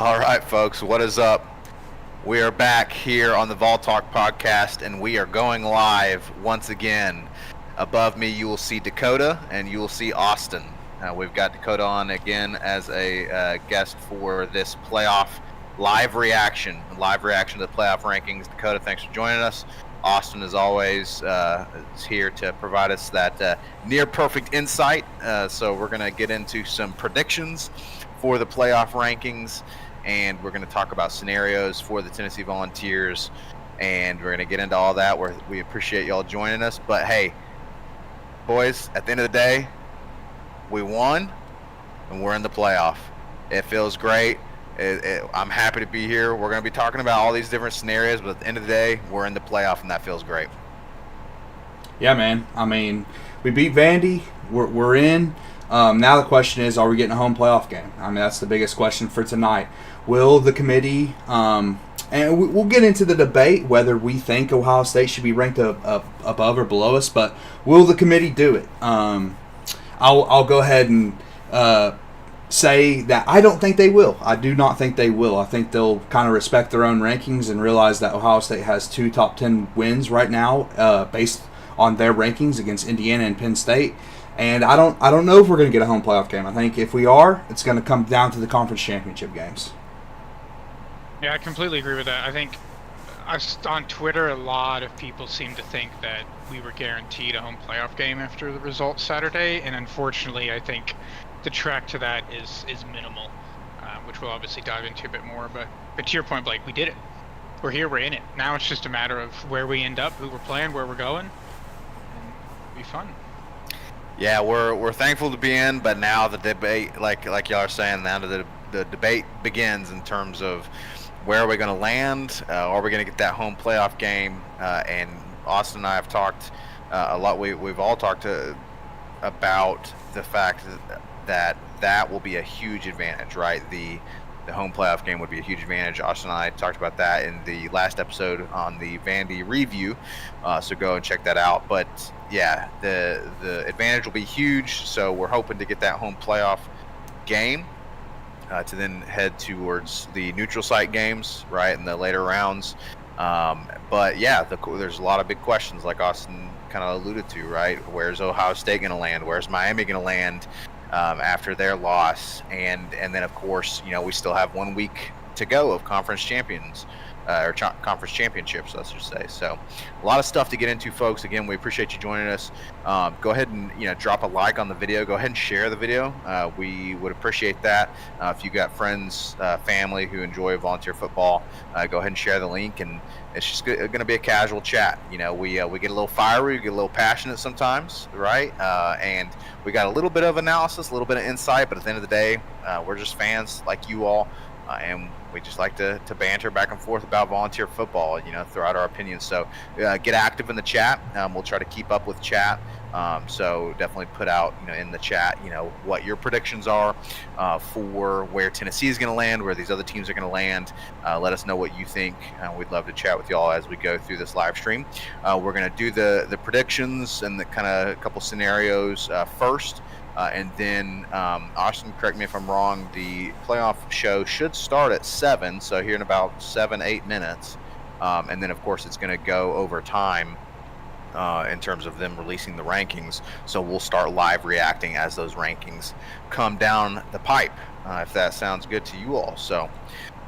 All right, folks, what is up? We are back here on the Vol Talk podcast, and we are going live once again. Above me, you will see Dakota, and you will see Austin. We've got Dakota on again as a guest for this playoff live reaction to the playoff rankings. Dakota, thanks for joining us. Austin, as always, is here to provide us that near perfect insight. So we're going to get into some predictions for the playoff rankings, and we're going to talk about scenarios for the Tennessee Volunteers, and we're going to get into all that. We appreciate y'all joining us. But hey, boys, at the end of the day, we won, and we're in the playoff. It feels great. I'm happy to be here. We're going to be talking about all these different scenarios, but at the end of the day, we're in the playoff, and that feels great. Yeah, man. I mean, we beat Vandy. We're in. Now the question is, are we getting a home playoff game? I mean, that's the biggest question for tonight. Will the committee, and we'll get into the debate whether we think Ohio State should be ranked above or below us, but will the committee do it? I'll go ahead and say that I don't think they will. I do not think they will. I think they'll kind of respect their own rankings and realize that Ohio State has 2 top 10 wins right now based on their rankings against Indiana and Penn State. And I don't know if we're going to get a home playoff game. I think if we are, it's going to come down to the conference championship games. Yeah, I completely agree with that. I think on Twitter, a lot of people seem to think that we were guaranteed a home playoff game after the results Saturday, and unfortunately, I think the track to that is minimal, which we'll obviously dive into a bit more. But to your point, Blake, we did it. We're here. We're in it. Now it's just a matter of where we end up, who we're playing, where we're going, and it'll be fun. Yeah, we're thankful to be in, but now the debate, like y'all are saying, now the debate begins in terms of where are we going to land? Are we going to get that home playoff game? And Austin and I have talked a lot. We've all talked about the fact that will be a huge advantage, right? The home playoff game would be a huge advantage. Austin and I talked about that in the last episode on the Vandy review, so go and check that out. But yeah, the advantage will be huge, so we're hoping to get that home playoff game to then head towards the neutral site games, right, in the later rounds. But yeah, there's a lot of big questions, like Austin kind of alluded to, right? Where's Ohio State going to land? Where's Miami going to land after their loss? And then, of course, we still have 1 week to go of conference champions. Or conference championships, let's just say. So a lot of stuff to get into, folks. Again, we appreciate you joining us. Go ahead and drop a like on the video. Go ahead and share the video. We would appreciate that. If you got friends, family who enjoy volunteer football, go ahead and share the link. And it's just going to be a casual chat. We get a little fiery, we get a little passionate sometimes, right? And we got a little bit of analysis, a little bit of insight. But at the end of the day, we're just fans like you all, and we just like to banter back and forth about volunteer football, throughout our opinions. So get active in the chat. We'll try to keep up with chat. So definitely put out, in the chat, what your predictions are for where Tennessee is going to land, where these other teams are going to land. Let us know what you think. We'd love to chat with y'all as we go through this live stream. We're going to do the predictions and the kind of a couple scenarios first. And then, Austin, correct me if I'm wrong, the playoff show should start at 7, so here in about 7-8 minutes. And then, of course, it's going to go over time in terms of them releasing the rankings. So we'll start live reacting as those rankings come down the pipe, if that sounds good to you all. So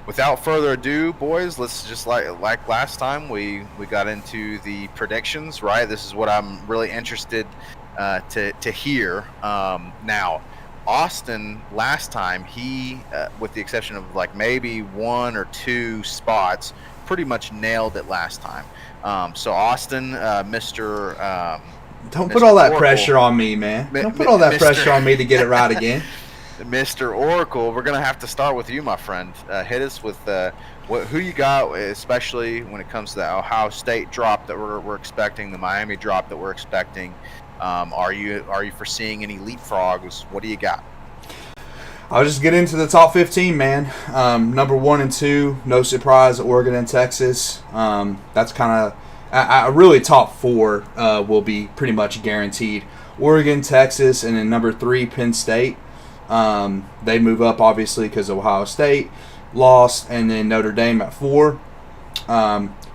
without further ado, boys, let's just like last time, we got into the predictions, right? This is what I'm really interested to hear. Now, Austin, last time, he, with the exception of like maybe 1 or 2 spots, pretty much nailed it last time. So Austin, Mr. Don't put all that pressure on me, man. Don't put all that pressure on me to get it right again. Mr. Oracle, we're going to have to start with you, my friend. Hit us with who you got, especially when it comes to the Ohio State drop that we're expecting, the Miami drop that we're expecting. Are you foreseeing any leapfrogs? What do you got? I'll just get into the top 15, man. Number 1 and 2, no surprise, Oregon and Texas. That's kind of really top 4 will be pretty much guaranteed. Oregon, Texas, and then number 3, Penn State. They move up, obviously, because of Ohio State. lost, and then Notre Dame at 4.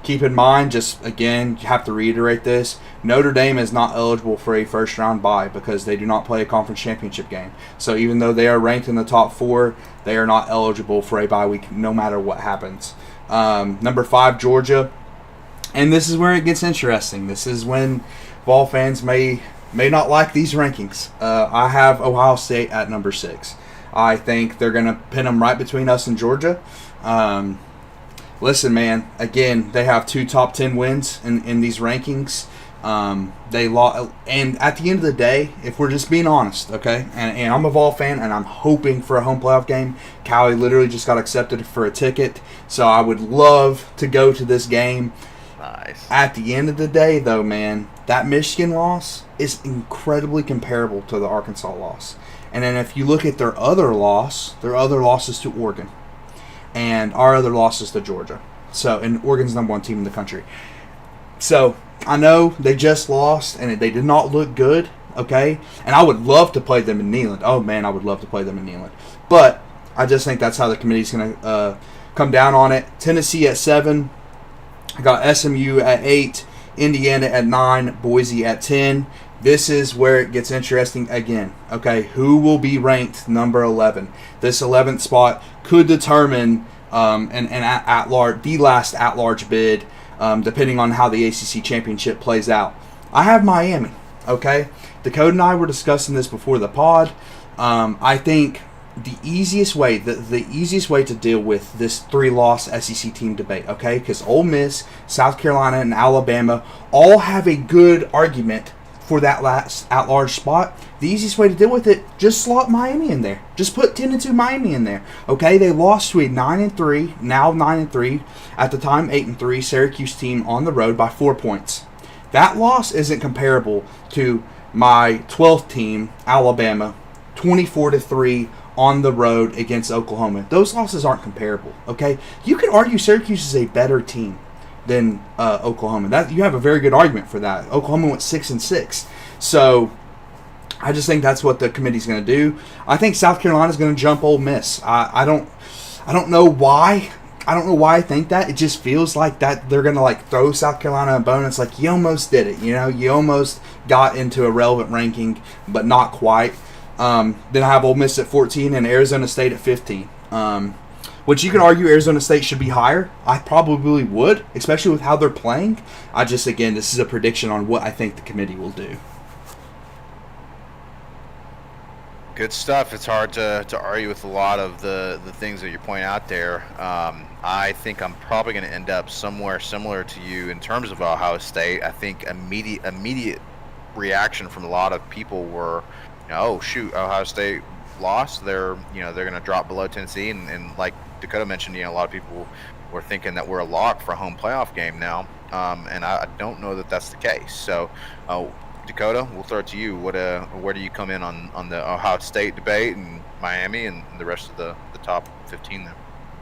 Keep in mind, just again, you have to reiterate this: Notre Dame is not eligible for a first round bye because they do not play a conference championship game. So even though they are ranked in the top 4, they are not eligible for a bye week no matter what happens. Number 5, Georgia. And this is where it gets interesting. This is when Vol fans may not like these rankings. I have Ohio State at number 6. I think they're going to pin them right between us and Georgia. Listen, man, again, they have 2 top 10 wins in these rankings. They lost, and at the end of the day, if we're just being honest, okay, and I'm a Vol fan, and I'm hoping for a home playoff game. Callie literally just got accepted for a ticket, so I would love to go to this game. Nice. At the end of the day, though, man, that Michigan loss is incredibly comparable to the Arkansas loss. And then if you look at their other losses to Oregon, and our other losses to Georgia. So, and Oregon's number 1 team in the country. So, I know they just lost, and they did not look good, okay? And I would love to play them in Neyland. Oh, man, I would love to play them in Neyland. But I just think that's how the committee's going to come down on it. Tennessee at 7. I got SMU at 8. Indiana at 9. Boise at 10. This is where it gets interesting again. Okay, who will be ranked number 11? This 11th spot could determine an at-large, the last at-large bid, depending on how the ACC championship plays out. I have Miami. Okay, Dakota and I were discussing this before the pod. I think the easiest way to deal with this 3-loss SEC team debate, okay, because Ole Miss, South Carolina, and Alabama all have a good argument for that last at-large spot. The easiest way to deal with it, just slot Miami in there. Just put 10-2 Miami in there. Okay, they lost to a 9-3, now 9-3, at the time 8-3 Syracuse team on the road by 4 points. That loss isn't comparable to my 12th team, Alabama, 24-3 on the road against Oklahoma. Those losses aren't comparable. Okay, you could argue Syracuse is a better team than Oklahoma. That you have a very good argument for that. Oklahoma went 6-6, so I just think that's what the committee's going to do. I think South Carolina's going to jump Ole Miss. I don't know why. I don't know why I think that. It just feels like that they're going to throw South Carolina a bone. It's like you almost did it. You almost got into a relevant ranking, but not quite. Then I have Ole Miss at 14 and Arizona State at 15. Which you could argue Arizona State should be higher. I probably would, especially with how they're playing. Again, this is a prediction on what I think the committee will do. Good stuff. It's hard to argue with a lot of the things that you're pointing out there. I think I'm probably going to end up somewhere similar to you in terms of Ohio State. I think immediate reaction from a lot of people were, oh shoot, Ohio State lost. They're going to drop below Tennessee, and like Dakota mentioned, a lot of people were thinking that we're a lock for a home playoff game now, and I don't know that that's the case. So, Dakota, we'll throw it to you. Where do you come in on the Ohio State debate and Miami and the rest of the top 15 there?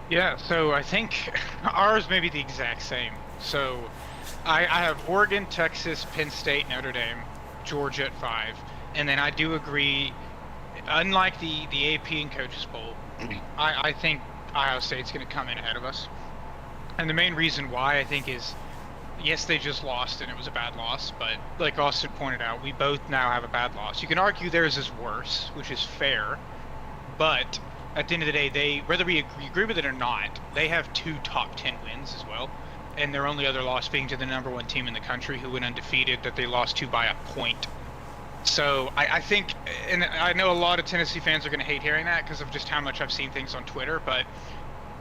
Yeah, so I think ours may be the exact same. So I have Oregon, Texas, Penn State, Notre Dame, Georgia at 5, and then I do agree. Unlike the AP and Coaches Bowl, I think Ohio State's going to come in ahead of us. And the main reason why, I think, is, yes, they just lost, and it was a bad loss, but like Austin pointed out, we both now have a bad loss. You can argue theirs is worse, which is fair, but at the end of the day, whether we agree with it or not, they have 2 top 10 wins as well, and their only other loss being to the number 1 team in the country who went undefeated, that they lost to by a point. So I think, and I know a lot of Tennessee fans are going to hate hearing that because of just how much I've seen things on Twitter, but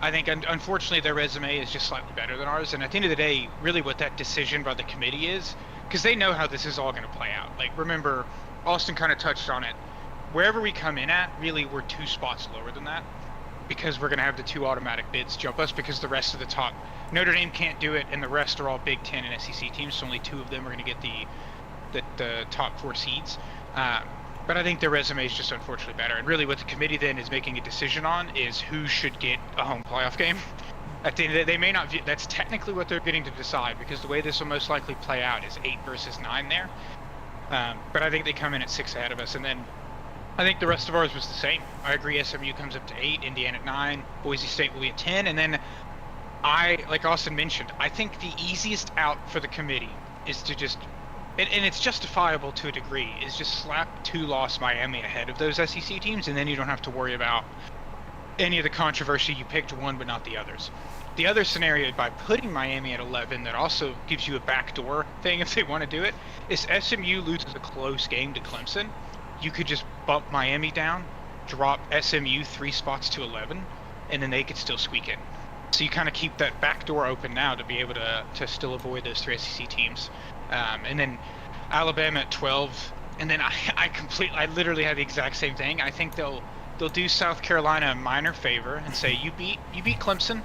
I think unfortunately their resume is just slightly better than ours. And at the end of the day, really what that decision by the committee is, because they know how this is all going to play out. Like, remember, Austin kind of touched on it. Wherever we come in at, really we're 2 spots lower than that, because we're going to have the 2 automatic bids jump us, because the rest of the top, Notre Dame can't do it, and the rest are all Big Ten and SEC teams, so only 2 of them are going to get the top 4 seeds. But I think their resume is just unfortunately better. And really what the committee then is making a decision on is who should get a home playoff game. At the end of the day, they may not view, that's technically what they're getting to decide, because the way this will most likely play out is 8 versus 9 there. But I think they come in at 6 ahead of us. And then I think the rest of ours was the same. I agree. SMU comes up to 8, Indiana at 9, Boise State will be at 10, and then like Austin mentioned, I think the easiest out for the committee is to just, and it's justifiable to a degree, is just slap 2-loss Miami ahead of those SEC teams, and then you don't have to worry about any of the controversy. You picked one but not the others. The other scenario, by putting Miami at 11, that also gives you a backdoor thing if they want to do it, is SMU loses a close game to Clemson. You could just bump Miami down, drop SMU 3 spots to 11, and then they could still squeak in. So you kind of keep that back door open now to be able to still avoid those 3 SEC teams. And then Alabama at 12, and then I literally had the exact same thing. I think they'll do South Carolina a minor favor and say, you beat Clemson,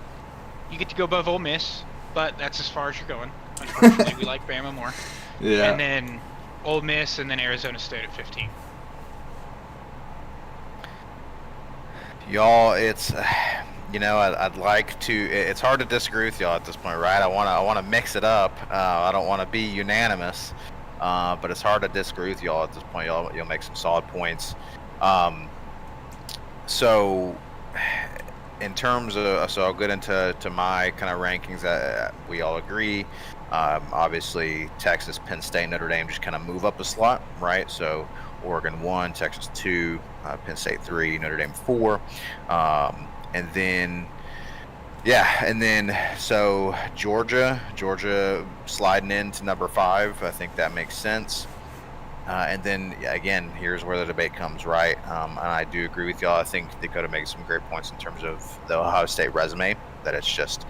you get to go above Ole Miss, but that's as far as you're going. Unfortunately, we like Bama more. Yeah. And then Ole Miss, and then Arizona State at 15. Y'all, it's, I'd like to. It's hard to disagree with y'all at this point, right? I want to mix it up. I don't want to be unanimous, but it's hard to disagree with y'all at this point. You'll make some solid points. So, in terms of, I'll get into my kind of rankings that we all agree. Obviously, Texas, Penn State, Notre Dame just kind of move up a slot, right? So Oregon 1, Texas 2, Penn State 3, Notre Dame 4. And then so Georgia sliding into number 5. I think that makes sense. And then again, here's where the debate comes, right? And I do agree with y'all. I think Dakota makes some great points in terms of the Ohio State resume, that it's just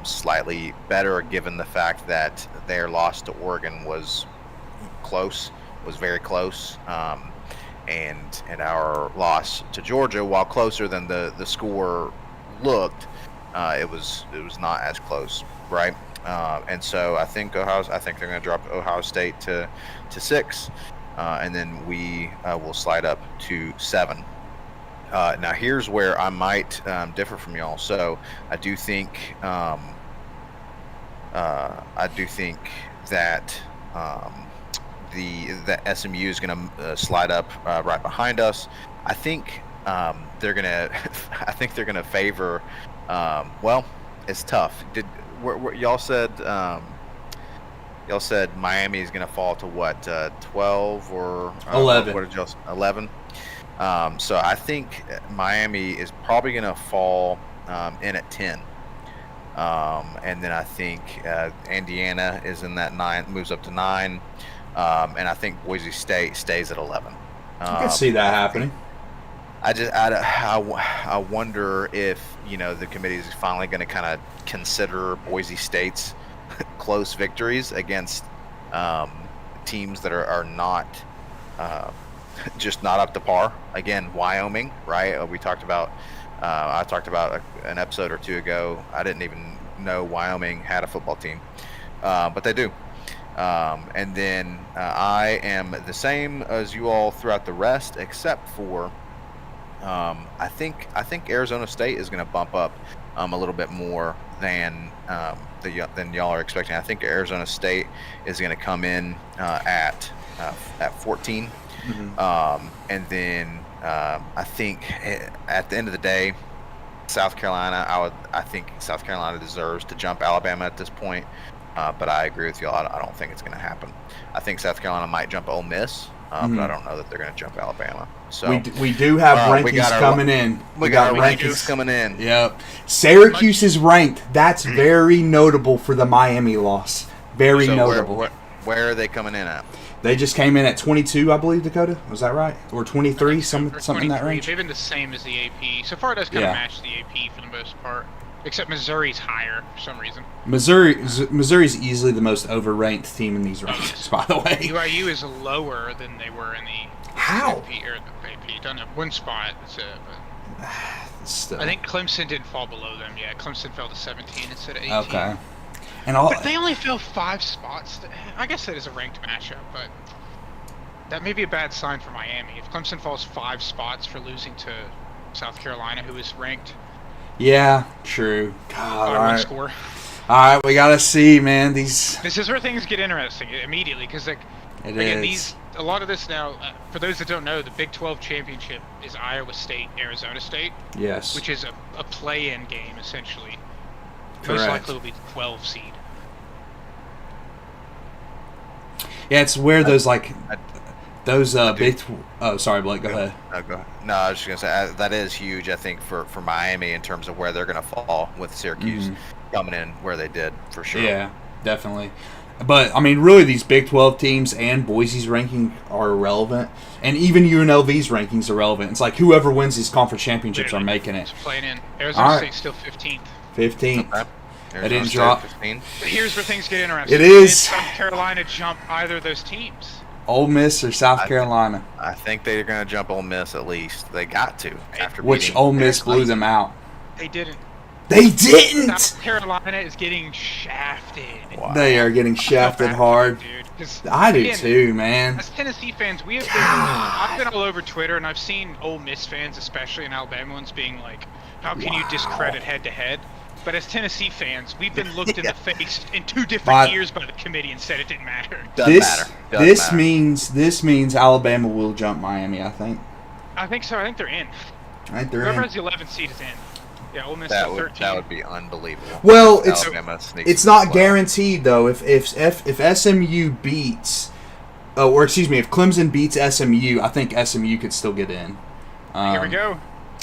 slightly better given the fact that their loss to Oregon was very close. And our loss to Georgia, while closer than the score looked, it was not as close, right? And so I think they're going to drop Ohio State to 6, and then we will slide up to 7. Now here's where I might differ from y'all. So I do think that the SMU is going to slide up right behind us. I think they're going to favor. Well, it's tough. Y'all said Miami is going to fall to what, 12 or 11? What did y'all say? 11? So I think Miami is probably going to fall in at 10. And then I think Indiana is in that 9, moves up to 9. And I think Boise State stays at 11. I can see that happening. I wonder if the committee is finally going to kind of consider Boise State's close victories against teams that are not just not up to par. Again, Wyoming, right? We talked about. I talked about an episode or 2 ago. I didn't even know Wyoming had a football team, but they do. And then I am the same as you all throughout the rest, except for I think Arizona State is going to bump up a little bit more than y'all are expecting. I think Arizona State is going to come in at 14, and then I think at the end of the day, South Carolina. I think South Carolina deserves to jump Alabama at this point. But I agree with y'all. I don't think it's going to happen. I think South Carolina might jump Ole Miss, but I don't know that they're going to jump Alabama. So we do have rankings coming in. We got rankings coming in. Yep. Syracuse is ranked. That's very notable for the Miami loss. Very notable. Where are they coming in at? They just came in at 22, I believe, Dakota. Was that right? Or 23, something in that range? They've been the same as the AP. So far, it does kind of match the AP for the most part. Except Missouri's higher for some reason. Missouri's easily the most overranked team in these rankings, by the way. BYU is lower than they were in the AP, or the AP. Done at one spot. That's it. But I think Clemson didn't fall below them. Yeah, Clemson fell to 17 instead of 18. Okay. But they only fell 5 spots. I guess that is a ranked matchup, but that may be a bad sign for Miami. If Clemson falls 5 spots for losing to South Carolina, who is ranked. Yeah, true. God, all right. Score. All right, we gotta see, man. This is where things get interesting immediately because, like, again, a lot of this now, for those that don't know, the Big 12 championship is Iowa State, Arizona State, Yes. which is a play-in game essentially. Most Correct. likely will be the 12 seed. Yeah, it's where those like I- those big. Oh, sorry, Blake. Go ahead. Go ahead. No, I was just gonna say that is huge. I think for Miami in terms of where they're gonna fall with Syracuse coming in where they did for sure. Yeah, definitely. But I mean, really, these Big 12 teams and Boise's ranking are irrelevant, and even UNLV's rankings are relevant. It's like whoever wins these conference championships are making it. It's playing in. Arizona All right. State's still 15th. 15th. Okay. I didn't drop. 15. But here's where things get interesting. It is. Did South Carolina jump either of those teams? Ole Miss or South Carolina, I think they're gonna jump Ole Miss at least. They got to after which beating Ole Miss blew Clemson. them out. They didn't. They didn't. South Carolina is getting shafted. Wow. They are getting shafted hard. Dude, 'cause, I do again, too, man. As Tennessee fans, we have been. I've been all over Twitter, and I've seen Ole Miss fans, especially in Alabama ones, being like, "How can you discredit head-to-head?" But as Tennessee fans, we've been looked in the face in 2 different But- years by the committee and said it didn't matter. Doesn't matter. Doesn't matter. This means Alabama will jump Miami. I think. I think so. I think they're in. I think they're Whoever in. has the 11th seed is in. Yeah, Ole Miss That is would 13. be unbelievable. Well, Alabama sneaks it's in not as well. guaranteed though. If SMU beats, or excuse me, if Clemson beats SMU, I think SMU could still get in. Here we go.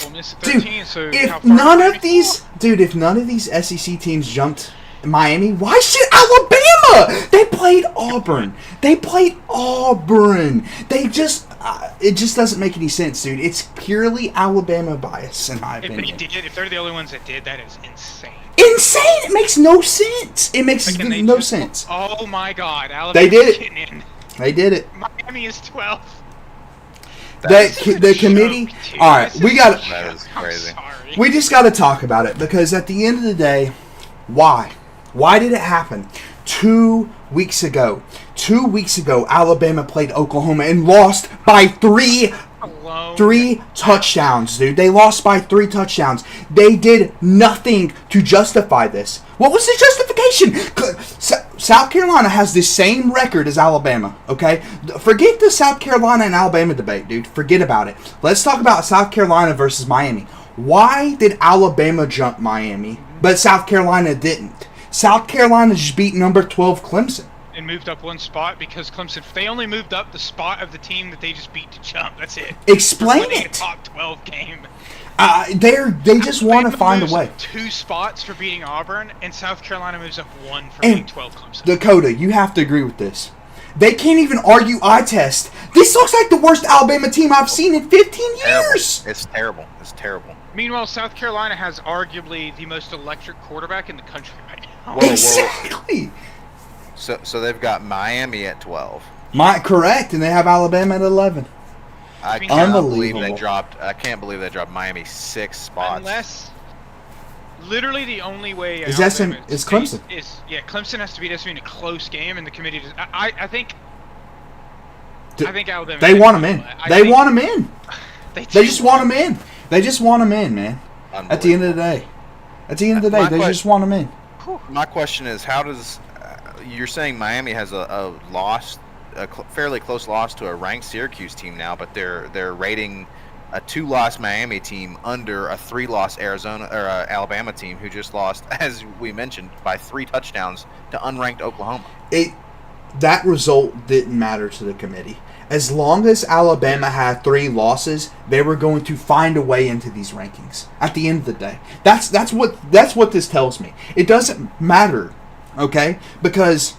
Ole Miss at Dude, 13. So how if far none Miami of these, fall? if none of these SEC teams jumped Miami, why should Alabama? They played Auburn. They just, it just doesn't make any sense, dude. It's purely Alabama bias, in my If they opinion. did, if they're the only ones that did, that is insane. Insane! It makes no sense. It makes Like, and they no just- sense. Oh my God, Alabama's They did it. getting in. They did it. Miami is 12th. The committee. Joke, dude. All right, This we is got. a joke. That is crazy. I'm sorry. We just got to talk about it because at the end of the day, why? Why did it happen? 2 weeks ago. 2 weeks ago, Alabama played Oklahoma and lost by three touchdowns, dude. They lost by 3 touchdowns. They did nothing to justify this. What was the justification? South Carolina has the same record as Alabama, okay? Forget the South Carolina and Alabama debate, dude. Forget about it. Let's talk about South Carolina versus Miami. Why did Alabama jump Miami, but South Carolina didn't? South Carolina just beat number 12 Clemson. And moved up 1 spot because Clemson. They only moved up the spot of the team that they just beat to jump. That's it. Explain Winning it. A top 12 game. They just want to Alabama find a moves way. up 2 spots for beating Auburn, and South Carolina moves up 1 for And beating 12 Clemson. Dakota, you have to agree with this. They can't even argue eye test. This looks like the worst Alabama team I've seen in 15 years. It's terrible. It's terrible. Meanwhile, South Carolina has arguably the most electric quarterback in the country right now. Whoa. Exactly. So they've got Miami at 12. Correct, and they have Alabama at 11. I mean, can't believe they Unbelievable. dropped. I can't believe they dropped Miami 6 spots. Unless, literally, the only way Is Alabama is State Clemson. Clemson has to beat SMU in a close game, and the committee does. I think. D- I think Alabama. They want him in. They want him in. They Just want him in. They just want him in, man. At the end of the day. At the end of the day, My they que- just want him in. My question is, how does you're saying Miami has a loss, fairly close loss to a ranked Syracuse team now, but they're rating a 2-loss Miami team under a 3-loss Arizona or Alabama team who just lost, as we mentioned, by 3 touchdowns to unranked Oklahoma. That result didn't matter to the committee. As long as Alabama had 3 losses, they were going to find a way into these rankings. At the end of the day, that's what this tells me. It doesn't matter, okay? Because,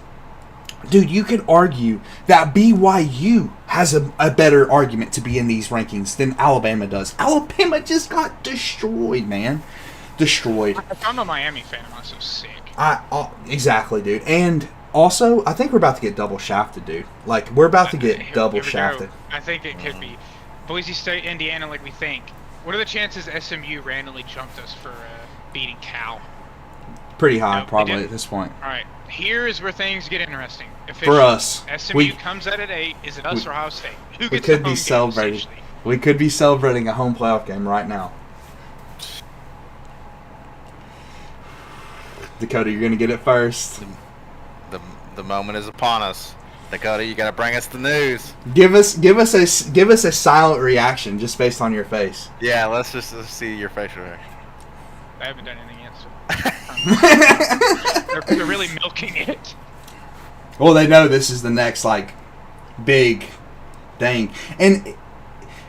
dude, you could argue that BYU has a better argument to be in these rankings than Alabama does. Alabama just got destroyed, man. Destroyed. If I'm a Miami fan, I'm also sick. Exactly, dude. And also, I think we're about to get double shafted, dude. Like, we're about to get double Here we go. shafted. I think it could be Boise State, Indiana, like we think. What are the chances SMU randomly jumped us for beating Cal? Pretty high, No, they probably, didn't. at this point. All right, here is where things get interesting. For us. SMU comes out at 8. Is it us or Ohio State? Who We gets could the be home game, celebrating. essentially? We could be celebrating a home playoff game right now. Dakota, you're going to get it first. The moment is upon us. Dakota, you gotta bring us the news. Give us a silent reaction just based on your face. Yeah, let's see your facial hair. I haven't done anything yet, so they're really milking it. Well, they know this is the next like big thing, and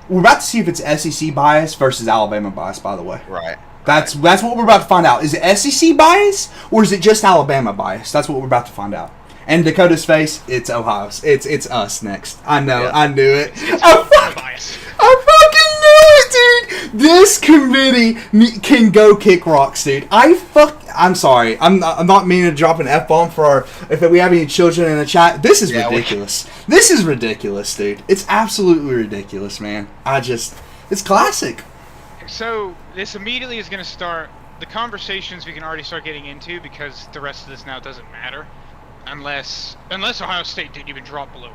we're about to see if it's SEC bias versus Alabama bias. By the way, Right. that's what we're about to find out. Is it SEC bias or is it just Alabama bias? That's what we're about to find out. And Dakota's face, it's Ohio. It's us next. I know. Yeah. I knew it. Bias. I fucking knew it, dude. This committee can go kick rocks, dude. I'm sorry. I'm not meaning to drop an F-bomb for our. If we have any children in the chat, this is ridiculous. This is ridiculous, dude. It's absolutely ridiculous, man. It's classic. So this immediately is going to start the conversations we can already start getting into, because the rest of this now doesn't matter. Unless Ohio State didn't even drop below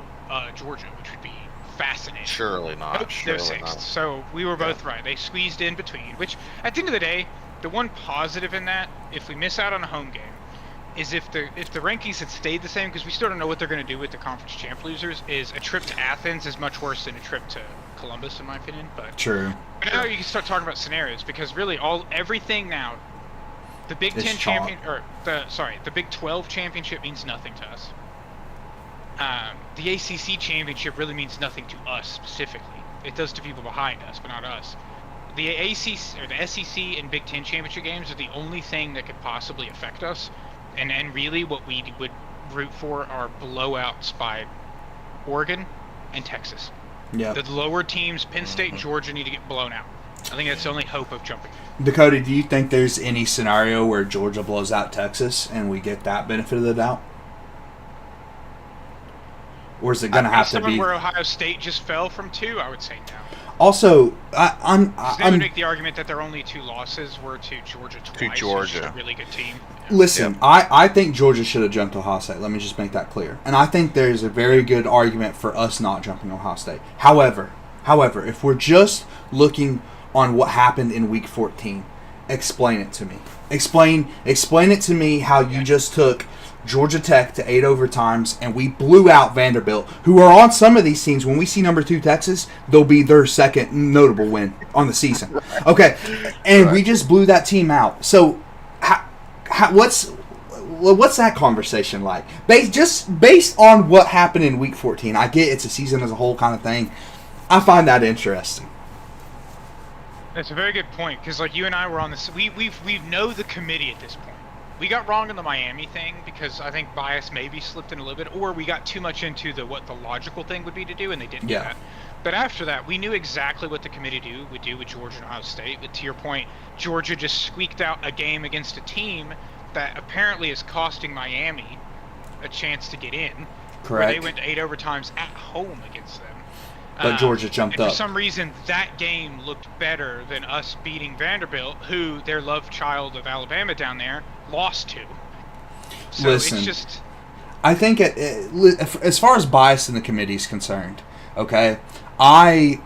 Georgia, which would be fascinating. Surely not. Nope, they're sixth. So we were both right. They squeezed in between, which at the end of the day, the one positive in that, if we miss out on a home game, is if the rankings had stayed the same, because we still don't know what they're going to do with the conference champ losers, is a trip to Athens is much worse than a trip to Columbus, in my opinion. But True. But now you can start talking about scenarios, because really everything now, the Big It's Ten chalk. the Big 12 championship means nothing to us. The ACC championship really means nothing to us specifically. It does to people behind us, but not us. The ACC or the SEC and Big Ten championship games are the only thing that could possibly affect us, and really what we would root for are blowouts by Oregon and Texas. Yeah. The lower teams, Penn State and Georgia, need to get blown out. I think that's the only hope of jumping. Dakota, do you think there's any scenario where Georgia blows out Texas and we get that benefit of the doubt? Or is it going to have to be... where Ohio State just fell from 2, I would say no. Also, They I'm would make the argument that their only 2 losses were to Georgia twice. Georgia. Which is a really good team. Listen, I think Georgia should have jumped Ohio State. Let me just make that clear. And I think there's a very good argument for us not jumping Ohio State. However, if we're just looking on what happened in Week 14, explain it to me. Explain it to me how you just took Georgia Tech to 8 overtimes and we blew out Vanderbilt, who are on some of these teams. When we see number 2 Texas, they'll be their second notable win on the season. Okay, and we just blew that team out. So, what's that conversation like? Based on what happened in Week 14, I get it's a season as a whole kind of thing. I find that interesting. That's a very good point, because like you and I were on this, we know the committee at this point. We got wrong in the Miami thing because I think bias maybe slipped in a little bit, or we got too much into what the logical thing would be to do, and they didn't do that. But after that, we knew exactly what the committee would do with Georgia and Ohio State. But to your point, Georgia just squeaked out a game against a team that apparently is costing Miami a chance to get in. Correct. Where they went to 8 overtimes at home against them. But Georgia jumped and up. For some reason, that game looked better than us beating Vanderbilt, who their love child of Alabama down there lost to. So Listen, it's just... I think as far as bias in the committee is concerned, okay, I'm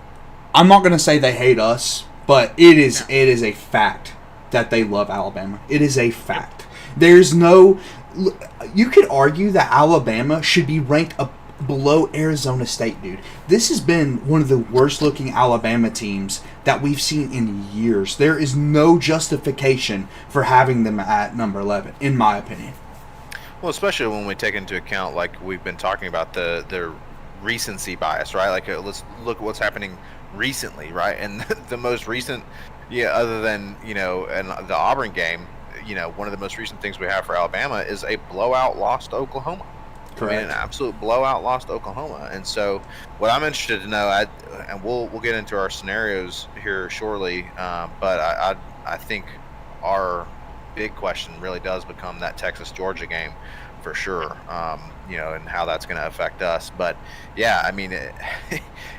not going to say they hate us, but it is a fact that they love Alabama. It is a fact. There's no... You could argue that Alabama should be ranked up below Arizona State, dude. This has been one of the worst looking Alabama teams that we've seen in years. There is no justification for having them at number 11, in my opinion. Well, especially when we take into account, like we've been talking about, the recency bias, right? Like, let's look at what's happening recently, right? And the most recent, other than, in the Auburn game, one of the most recent things we have for Alabama is a blowout loss to Oklahoma. Correct. I mean, an absolute blowout loss to Oklahoma. And so what I'm interested to know, and we'll get into our scenarios here shortly, but I think our big question really does become that Texas-Georgia game for sure, and how that's going to affect us. But, yeah, I mean,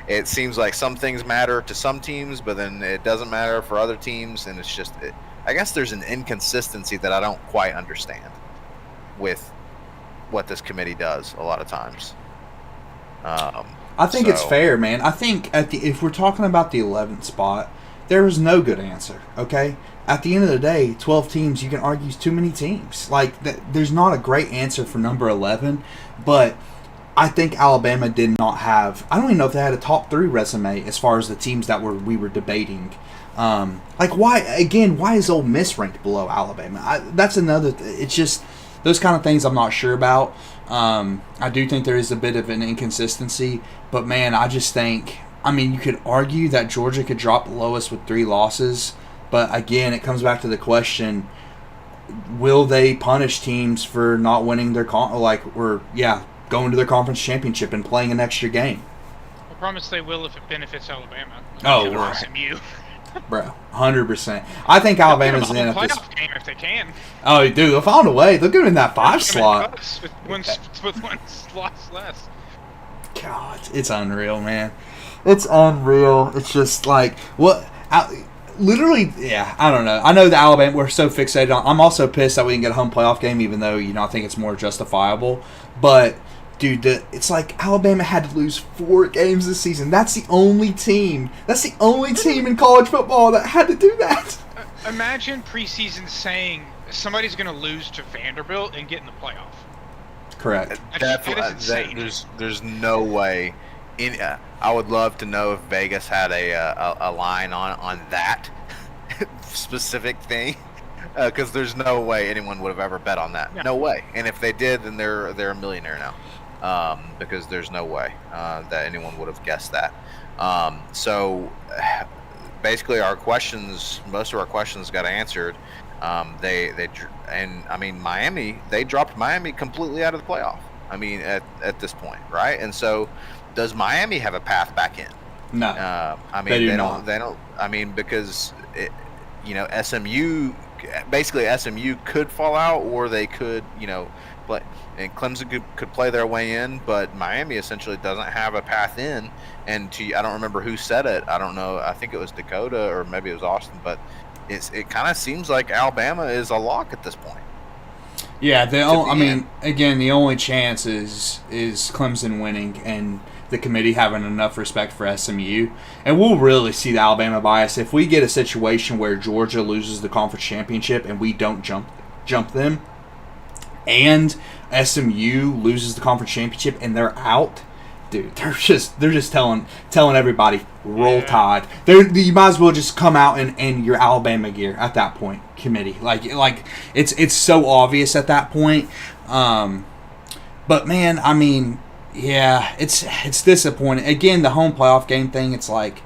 it seems like some things matter to some teams, but then it doesn't matter for other teams, and it's just I guess there's an inconsistency that I don't quite understand with what this committee does a lot of times. I think it's fair, man. I think if we're talking about the 11th spot, there is no good answer, okay? At the end of the day, 12 teams, you can argue is too many teams. Like, there's not a great answer for number 11, but I think Alabama did not have. I don't even know if they had a top 3 resume as far as the teams that we were debating. Like why again? Why is Ole Miss ranked below Alabama? That's another. It's just those kind of things I'm not sure about. I do think there is a bit of an inconsistency, but man, I just think. I mean, you could argue that Georgia could drop the lowest with 3 losses, but again, it comes back to the question: will they punish teams for not winning their going to their conference championship and playing an extra game? I promise they will if it benefits Alabama. Oh, right. SMU. Bro, 100%. I think Alabama's in at this game if they can. Oh, dude, they'll find a way. They'll get in that 5 slot. With one slot less. God, it's unreal, man. It's unreal. It's just like what. Literally, yeah. I don't know. I know that Alabama. We're so fixated on. I'm also pissed that we didn't get a home playoff game, even though I think it's more justifiable. But dude, it's like Alabama had to lose 4 games this season. That's the only team. That's the only team in college football that had to do that. Imagine preseason saying somebody's going to lose to Vanderbilt and get in the playoff. Correct. There's no way. I would love to know if Vegas had a line on that specific thing. Because there's no way anyone would have ever bet on that. No way. And if they did, then they're a millionaire now. Because there's no way that anyone would have guessed that. So basically, most of our questions got answered. Miami, they dropped Miami completely out of the playoff. I mean, at this point, right? And so, does Miami have a path back in? No. They don't. I mean, because SMU could fall out, or they could, play, and Clemson could play their way in, but Miami essentially doesn't have a path in. And I don't remember who said it. I don't know. I think it was Dakota or maybe it was Austin, but it kind of seems like Alabama is a lock at this point. Yeah, the only chance is Clemson winning and the committee having enough respect for SMU. And we'll really see the Alabama bias if we get a situation where Georgia loses the conference championship and we don't jump them, and SMU loses the conference championship and they're out. Dude, they're just telling everybody, roll Tide. You might as well just come out in your Alabama gear at that point, committee. Like it's so obvious at that point. But man, I mean, yeah, it's disappointing. Again, the home playoff game thing, it's like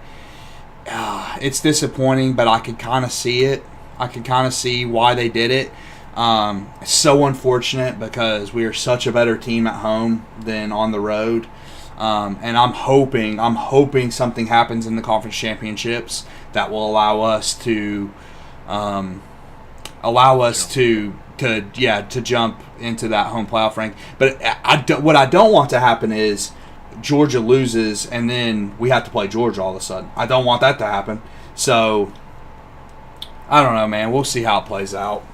it's disappointing, but I could kind of see it. I could kind of see why they did it. It's so unfortunate because we are such a better team at home than on the road. And I'm hoping something happens in the conference championships that will allow us to jump into that home playoff rank. But what I don't want to happen is Georgia loses and then we have to play Georgia all of a sudden. I don't want that to happen. So I don't know, man. We'll see how it plays out.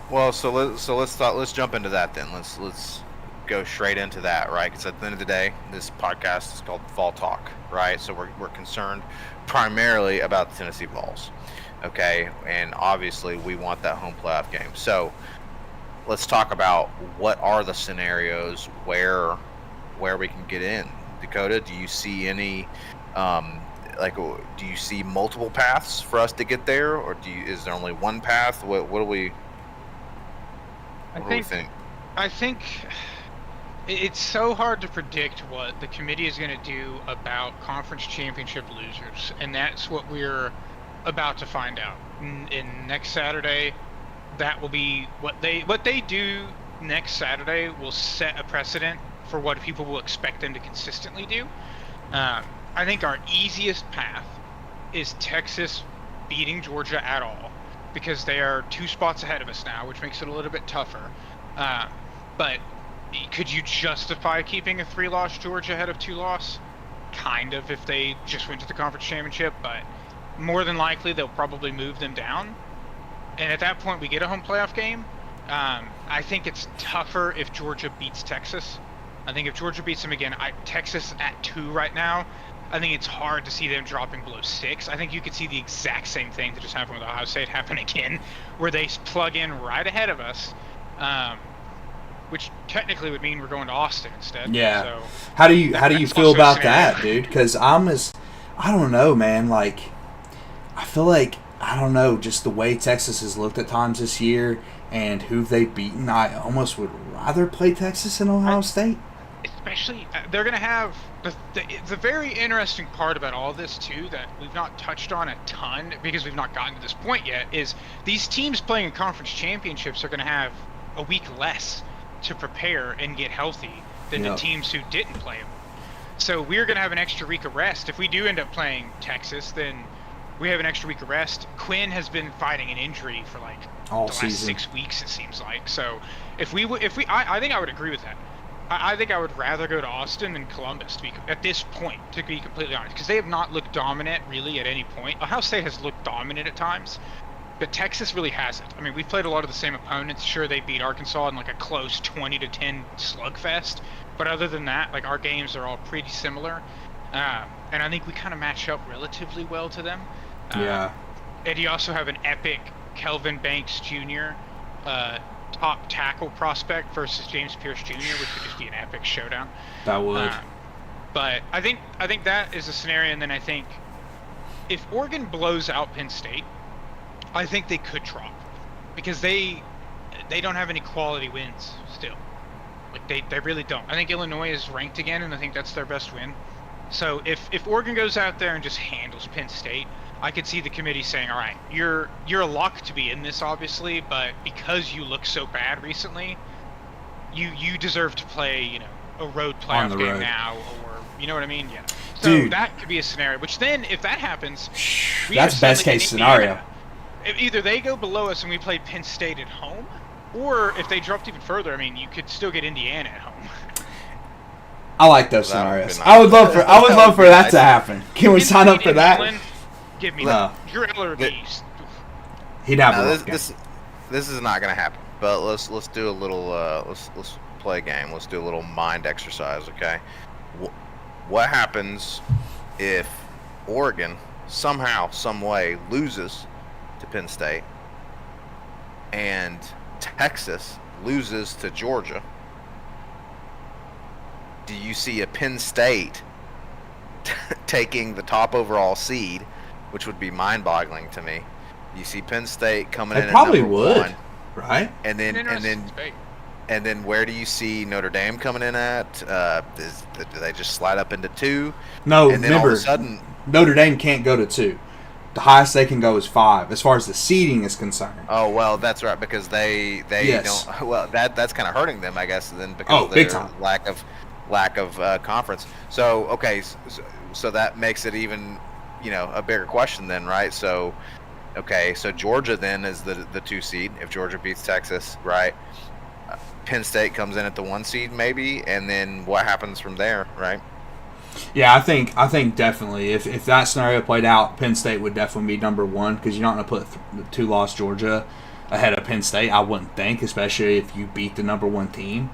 Well, let's jump into that then. Let's go straight into that, right? Because at the end of the day, this podcast is called Vol Talk, right? So we're concerned primarily about the Tennessee Vols, okay? And obviously, we want that home playoff game. So let's talk about what are the scenarios where we can get in. Dakota, do you see any do you see multiple paths for us to get there, or is there only one path? What do we think? I think it's so hard to predict what the committee is going to do about conference championship losers, and that's what we're about to find out. In next Saturday, that will be what they do next Saturday will set a precedent for what people will expect them to consistently do. I think our easiest path is Texas beating Georgia at all, because they are 2 spots ahead of us now, which makes it a little bit tougher. But could you justify keeping a 3-loss Georgia ahead of 2-loss? Kind of, if they just went to the conference championship, but more than likely they'll probably move them down. And at that point we get a home playoff game. I think it's tougher if Georgia beats Texas. I think if Georgia beats them again, Texas at 2 right now, I think it's hard to see them dropping below 6. I think you could see the exact same thing that just happened with Ohio State happen again, where they plug in right ahead of us. which technically would mean we're going to Austin instead. Yeah. So How do you that's feel also a about scenario. that, dude? Because I don't know, man. Like, I feel like I don't know, just the way Texas has looked at times this year and who they've beaten. I almost would rather play Texas than Ohio State. Especially, they're going to have the very interesting part about all this too that we've not touched on a ton because we've not gotten to this point yet is these teams playing in conference championships are going to have a week less to prepare and get healthy than the teams who didn't play them. So we're going to have an extra week of rest. If we do end up playing Texas, then we have an extra week of rest. Quinn has been fighting an injury for like all the season. last 6 weeks, it seems like. So I think I would agree with that. I think I would rather go to Austin than Columbus at this point, to be completely honest, because they have not looked dominant really at any point. Ohio State has looked dominant at times, but Texas really hasn't. I mean, we've played a lot of the same opponents. Sure, they beat Arkansas in like a close 20-10 slugfest, but other than that, like our games are all pretty similar, and I think we kind of match up relatively well to them. Yeah. And you also have an epic Kelvin Banks Jr. Top tackle prospect versus James Pierce Jr., which would just be an epic showdown. That would. But I think that is a scenario, and then I think if Oregon blows out Penn State, I think they could drop because they don't have any quality wins still. Like they really don't. I think Illinois is ranked again, and I think that's their best win. So if Oregon goes out there and just handles Penn State, I could see the committee saying, all right, you're a lock to be in this, obviously, but because you look so bad recently, you deserve to play, a road playoff game now, or you know what I mean? Yeah. So Dude. that could be a scenario. Which then, if that happens, that's best case scenario. Either they go below us and we play Penn State at home, or if they dropped even further, I mean, you could still get Indiana at home. I like those scenarios. Nice. I would love for that to happen. Can we sign up for that? Give me No. that. Your Eller beast. He'd have No, a this is not going to happen. But let's do a little let's play a game. Let's do a little mind exercise, okay? What happens if Oregon somehow, some way loses to Penn State and Texas loses to Georgia? Do you see a Penn State taking the top overall seed, which would be mind-boggling to me? You see Penn State coming in. They probably at number would, one, right? and then where do you see Notre Dame coming in at? Do they just slide up into 2? No, and then remember, all of a sudden, Notre Dame can't go to 2. The highest they can go is 5, as far as the seeding is concerned. oh well, that's right, because they Yes. don't. Well, that's kind of hurting them, I guess, then because of big their time. lack of conference. So okay, so that makes it even a bigger question then, right? So okay, so Georgia then is the 2 seed if Georgia beats Texas, right? Penn State comes in at the 1 seed maybe, and then what happens from there, right? Yeah, I think definitely if that scenario played out, Penn State would definitely be number 1 because you're not going to put the 2-loss Georgia ahead of Penn State. I wouldn't think, especially if you beat the number 1 team.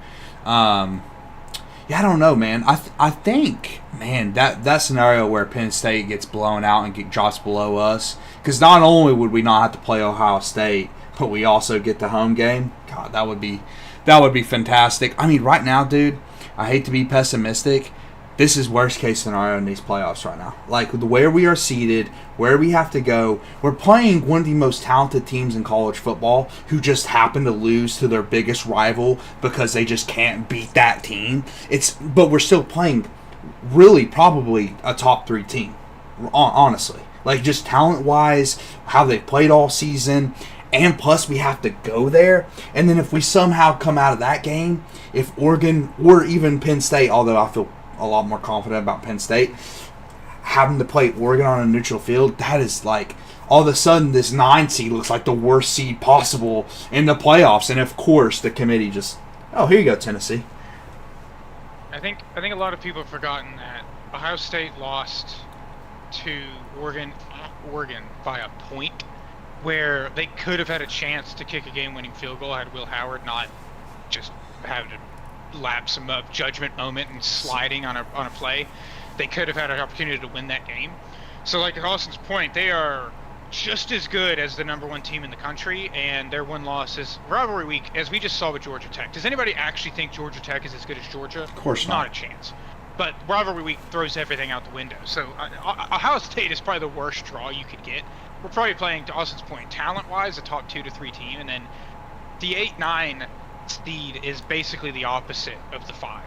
Yeah, I don't know, man. I think, man, that scenario where Penn State gets blown out and drops below us, because not only would we not have to play Ohio State, but we also get the home game. God, that would be fantastic. I mean, right now, dude, I hate to be pessimistic. This is worst case scenario in these playoffs right now. Like, where we are seated, where we have to go. We're playing one of the most talented teams in college football who just happen to lose to their biggest rival because they just can't beat that team. But we're still playing really probably a top 3 team, honestly. Like, just talent-wise, how they played all season, and plus we have to go there. And then if we somehow come out of that game, if Oregon or even Penn State, although I feel a lot more confident about Penn State, having to play Oregon on a neutral field, that is like, all of a sudden this 9 seed looks like the worst seed possible in the playoffs. And of course the committee just, oh, here you go, Tennessee. I think a lot of people have forgotten that Ohio State lost to Oregon by a point, where they could have had a chance to kick a game-winning field goal had Will Howard not just had to lapse of judgment moment and sliding on a play. They could have had an opportunity to win that game. So, like Austin's point, they are just as good as the number 1 team in the country, and their one loss is rivalry week, as we just saw with Georgia Tech. Does anybody actually think Georgia Tech is as good as Georgia? Of course not a chance. But rivalry week throws everything out the window. So Ohio State is probably the worst draw you could get. We're probably playing, to Austin's point, talent-wise, a top 2 to 3 team, and then the 8-9 seed is basically the opposite of the 5.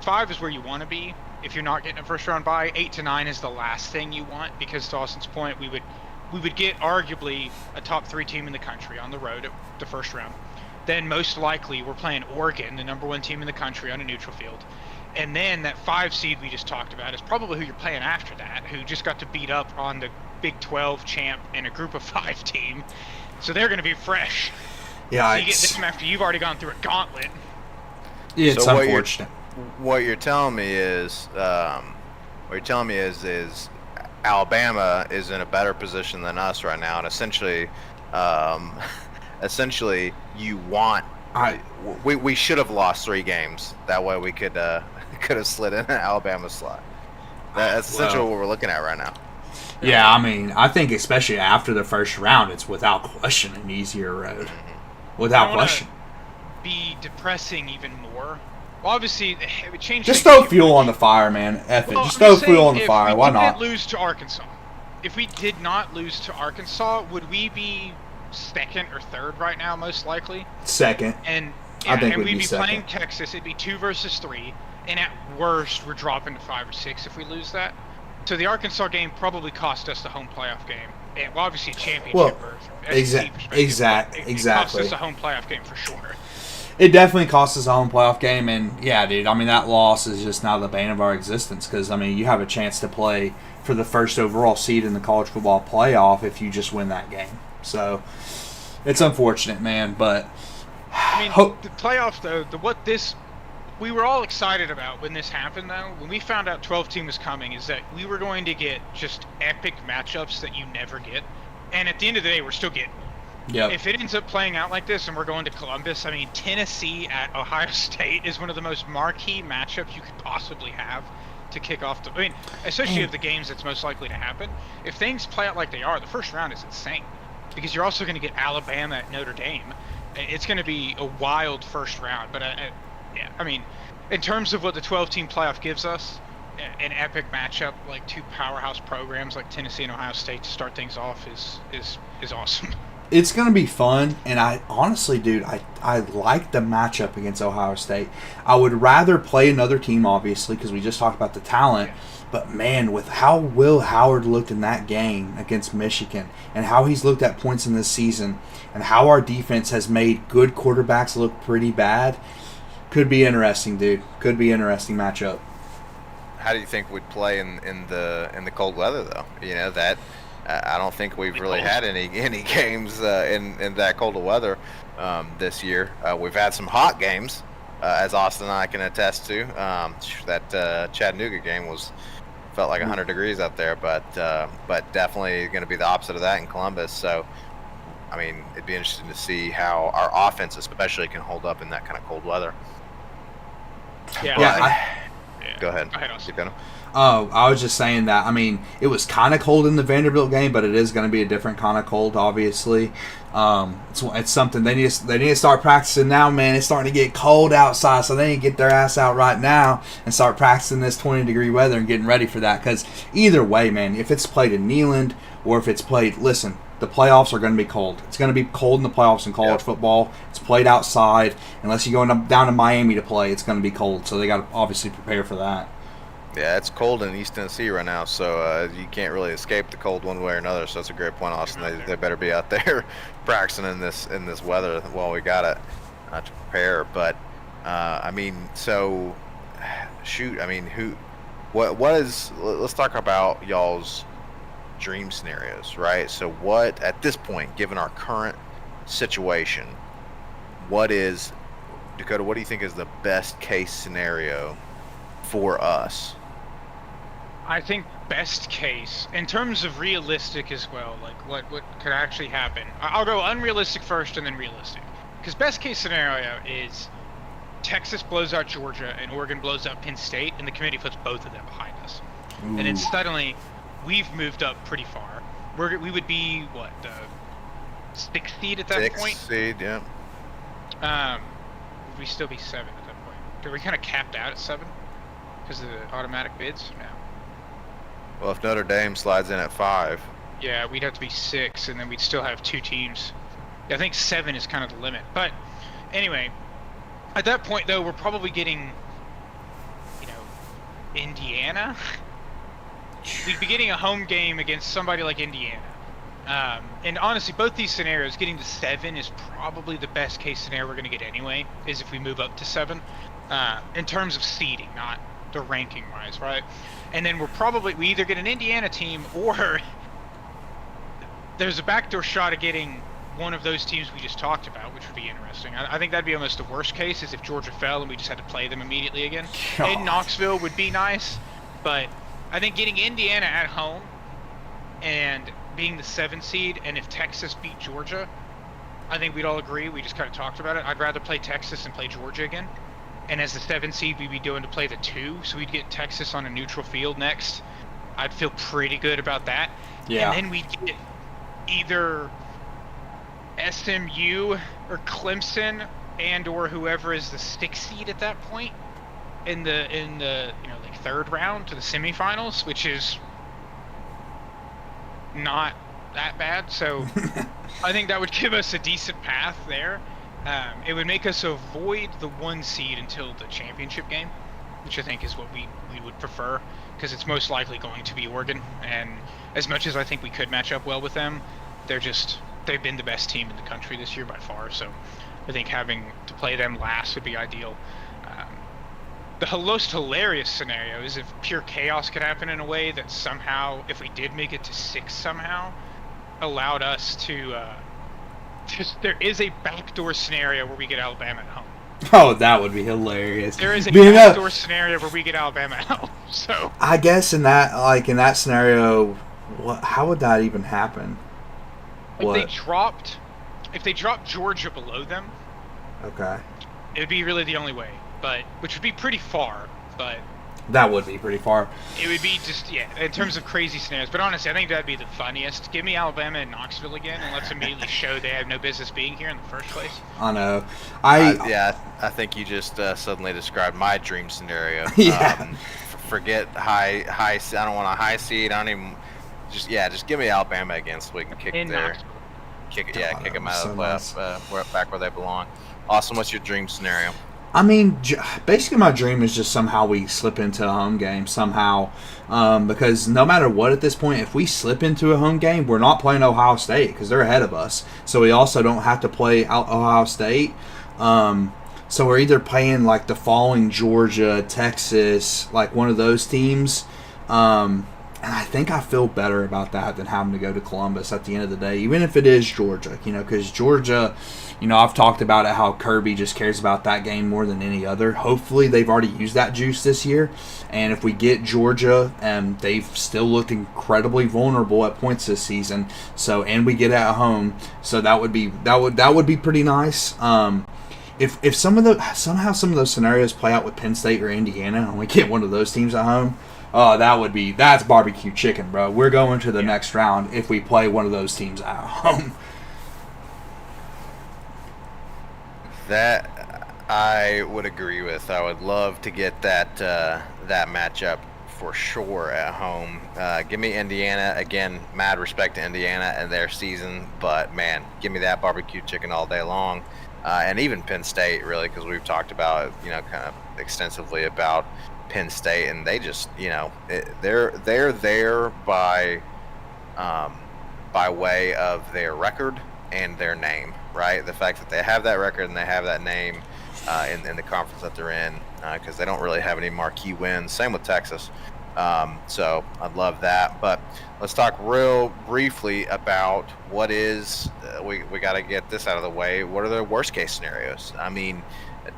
5 is where you want to be if you're not getting a first-round bye. 8 to 9 is the last thing you want, because to Austin's point, we would get arguably a top 3 team in the country on the road at the first round. Then most likely we're playing Oregon, the number 1 team in the country, on a neutral field. And then that 5 seed we just talked about is probably who you're playing after that, who just got to beat up on the Big 12 champ and a group of 5 team. So they're going to be fresh. Yeah, so you get them after you've already gone through a gauntlet. It's so unfortunate. What you're telling me is, Alabama is in a better position than us right now, and essentially, you want. We should have lost 3 games. That way we could have slid in an Alabama slot. That's essentially what we're looking at right now. Yeah, I mean, I think especially after the first round, it's without question an easier road. Without question. Be depressing even more. Well, obviously, it would change. Just throw fuel on the fire, man. F it. Just throw fuel on the fire. Why not? If we did lose to Arkansas, if we did not lose to Arkansas, would we be 2nd or 3rd right now, most likely? 2nd. And I think and we'd be second. playing Texas. It'd be 2 versus 3, and at worst, we're dropping to 5 or 6 if we lose that. So the Arkansas game probably cost us the home playoff game. And, well, obviously a championship. Well, exactly. Exactly. It cost us a home playoff game for sure. It definitely cost us a home playoff game, and yeah, dude, I mean, that loss is just now the bane of our existence, because, I mean, you have a chance to play for the first overall seed in the college football playoff if you just win that game. So, it's unfortunate, man, but... I mean, the playoffs, though, we were all excited about when this happened, though. When we found out 12-team was coming, is that we were going to get just epic matchups that you never get. And at the end of the day, we're still getting. Yep. If it ends up playing out like this and we're going to Columbus, I mean, Tennessee at Ohio State is one of the most marquee matchups you could possibly have to kick off the... I mean, especially of the games that's most likely to happen. If things play out like they are, the first round is insane. Because you're also going to get Alabama at Notre Dame. It's going to be a wild first round. But, yeah, I mean, in terms of what the 12-team playoff gives us, an epic matchup, like 2 powerhouse programs like Tennessee and Ohio State to start things off is awesome. It's going to be fun, and I honestly, dude, I like the matchup against Ohio State. I would rather play another team, obviously, because we just talked about the talent. Yeah. But, man, with how Will Howard looked in that game against Michigan and how he's looked at points in this season and how our defense has made good quarterbacks look pretty bad, could be interesting, dude. Could be an interesting matchup. How do you think we'd play in the cold weather, though? You know, that... I don't think we've really had any games in that cold of weather this year. We've had some hot games, as Austin and I can attest to. That Chattanooga game felt like 100 degrees out there, but definitely going to be the opposite of that in Columbus. So, I mean, it'd be interesting to see how our offense, especially, can hold up in that kind of cold weather. Yeah. Go ahead. Austin. Oh, I was just saying that. I mean, it was kind of cold in the Vanderbilt game, but it is going to be a different kind of cold, obviously. It's something they need to start practicing now, man. It's starting to get cold outside, so they need to get their ass out right now and start practicing this 20-degree weather and getting ready for that. Because either way, man, if it's played in Neyland or if it's played, listen, the playoffs are going to be cold. It's going to be cold in the playoffs in college football. It's played outside. Unless you go down to Miami to play, it's going to be cold. So they got to obviously prepare for that. Yeah, it's cold in East Tennessee right now, so you can't really escape the cold one way or another. So that's a great point, Austin. They better be out there practicing in this weather while we got it to prepare. But I mean, so shoot. I mean, what is? Let's talk about y'all's dream scenarios, right? So what at this point, given our current situation, what is Dakota? What do you think is the best case scenario for us? I think best case, in terms of realistic as well, like what could actually happen. I'll go unrealistic first and then realistic. Because best case scenario is Texas blows out Georgia and Oregon blows out Penn State, and the committee puts both of them behind us. Ooh. And then suddenly we've moved up pretty far. we would be what, the 6th seed at that Sixth point? seed, yeah. Would we still be 7 at that point? Are we kind of capped out at 7 because of the automatic bids? No. Well, if Notre Dame slides in at 5. Yeah, we'd have to be 6, and then we'd still have 2 teams. I think 7 is kind of the limit. But anyway, at that point, though, we're probably getting, Indiana. We'd be getting a home game against somebody like Indiana. And honestly, both these scenarios, getting to 7 is probably the best case scenario we're going to get anyway, is if we move up to 7. In terms of seeding, not the ranking wise, right? And then we either get an Indiana team, or there's a backdoor shot of getting one of those teams we just talked about, which would be interesting. I think that'd be almost the worst case, is if Georgia fell and we just had to play them immediately again. God. In Knoxville would be nice, but I think getting Indiana at home and being the 7 seed, and if Texas beat Georgia, I think we'd all agree, we just kind of talked about it, I'd rather play Texas than play Georgia again. And as the 7 seed, we'd be doing to play the 2, so we'd get Texas on a neutral field next. I'd feel pretty good about that. Yeah. And then we'd get either SMU or Clemson and or whoever is the 6th seed at that point in the like 3rd round to the semifinals, which is not that bad. So I think that would give us a decent path there. It would make us avoid the 1 seed until the championship game, which I think is what we would prefer, because it's most likely going to be Oregon. And as much as I think we could match up well with them, they've been the best team in the country this year by far. So I think having to play them last would be ideal. The most hilarious scenario is if pure chaos could happen in a way that somehow, if we did make it to 6 somehow, allowed us to there is a backdoor scenario where we get Alabama at home. Oh, that would be hilarious. There is a Being backdoor scenario where we get Alabama at home. So I guess in that scenario, how would that even happen? if they dropped Georgia below them, Okay. it would be really the only way. But which would be pretty far, but That would be pretty far. it would be just, in terms of crazy scenarios. But honestly, I think that'd be the funniest. Give me Alabama and Knoxville again, and let's immediately show they have no business being here in the first place. I know. I think you just suddenly described my dream scenario. Yeah. Forget high. I don't want a high seed. I don't even. Just give me Alabama again so we can kick In there. Knoxville. Kick God, them that out would of be the so playoff, back where they belong. Austin, what's your dream scenario? I mean, basically my dream is just somehow we slip into a home game somehow, because no matter what at this point, if we slip into a home game, we're not playing Ohio State because they're ahead of us. So we also don't have to play out Ohio State. So we're either playing like the following Georgia, Texas, like one of those teams. And I think I feel better about that than having to go to Columbus at the end of the day, even if it is Georgia, because Georgia, I've talked about it, how Kirby just cares about that game more than any other. Hopefully they've already used that juice this year, and if we get Georgia, they've still looked incredibly vulnerable at points this season. So, and we get at home, so that would be pretty nice. If somehow some of those scenarios play out with Penn State or Indiana, and we get one of those teams at home, oh, that's barbecue chicken, bro. We're going to the next round if we play one of those teams at home. That I would agree with. I would love to get that matchup for sure at home. Give me Indiana again. Mad respect to Indiana and their season, but man, give me that barbecue chicken all day long. And even Penn State, really, because we've talked about kind of extensively about Penn State, and they just they're there by way of their record and their name, right? The fact that they have that record and they have that name in the conference that they're in, because they don't really have any marquee wins. Same with Texas. So I'd love that. But let's talk real briefly about what is we got to get this out of the way. What are the worst case scenarios? I mean,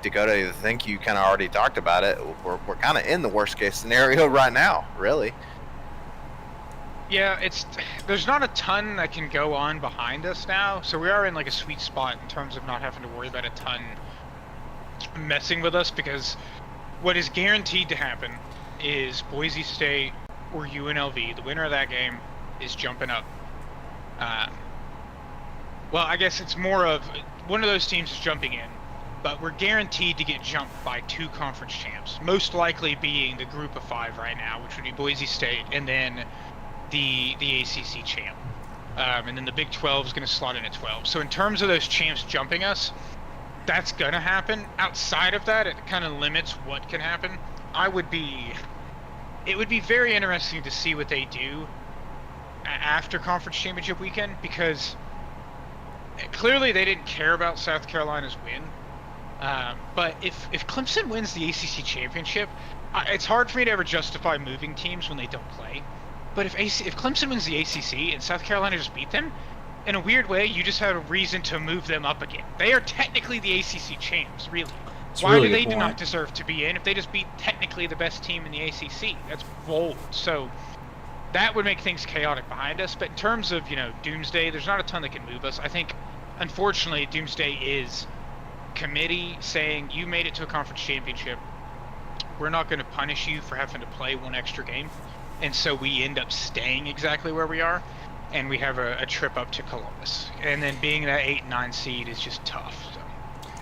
Dakota, I think you kind of already talked about it. We're kind of in the worst case scenario right now, really. Yeah, there's not a ton that can go on behind us now, so we are in like a sweet spot in terms of not having to worry about a ton messing with us, because what is guaranteed to happen is Boise State or UNLV, the winner of that game, is jumping up Um, well, I guess it's more of one of those teams is jumping in, but we're guaranteed to get jumped by 2 conference champs, most likely being the group of 5 right now, which would be Boise State, and then the ACC champ. And then the Big 12 is going to slot in at 12. So in terms of those champs jumping us, that's going to happen. Outside of that, it kind of limits what can happen. It would be very interesting to see what they do after conference championship weekend, because clearly they didn't care about South Carolina's win. But if Clemson wins the ACC championship, it's hard for me to ever justify moving teams when they don't play. But if Clemson wins the ACC and South Carolina just beat them, in a weird way, you just have a reason to move them up again. They are technically the ACC champs, really. Why do they not deserve to be in if they just beat technically the best team in the ACC? That's bold. So that would make things chaotic behind us. But in terms of, doomsday, there's not a ton that can move us. I think, unfortunately, doomsday is committee saying you made it to a conference championship. We're not going to punish you for having to play one extra game. And so we end up staying exactly where we are, and we have a trip up to Columbus. And then being that 8 and 9 seed is just tough. So.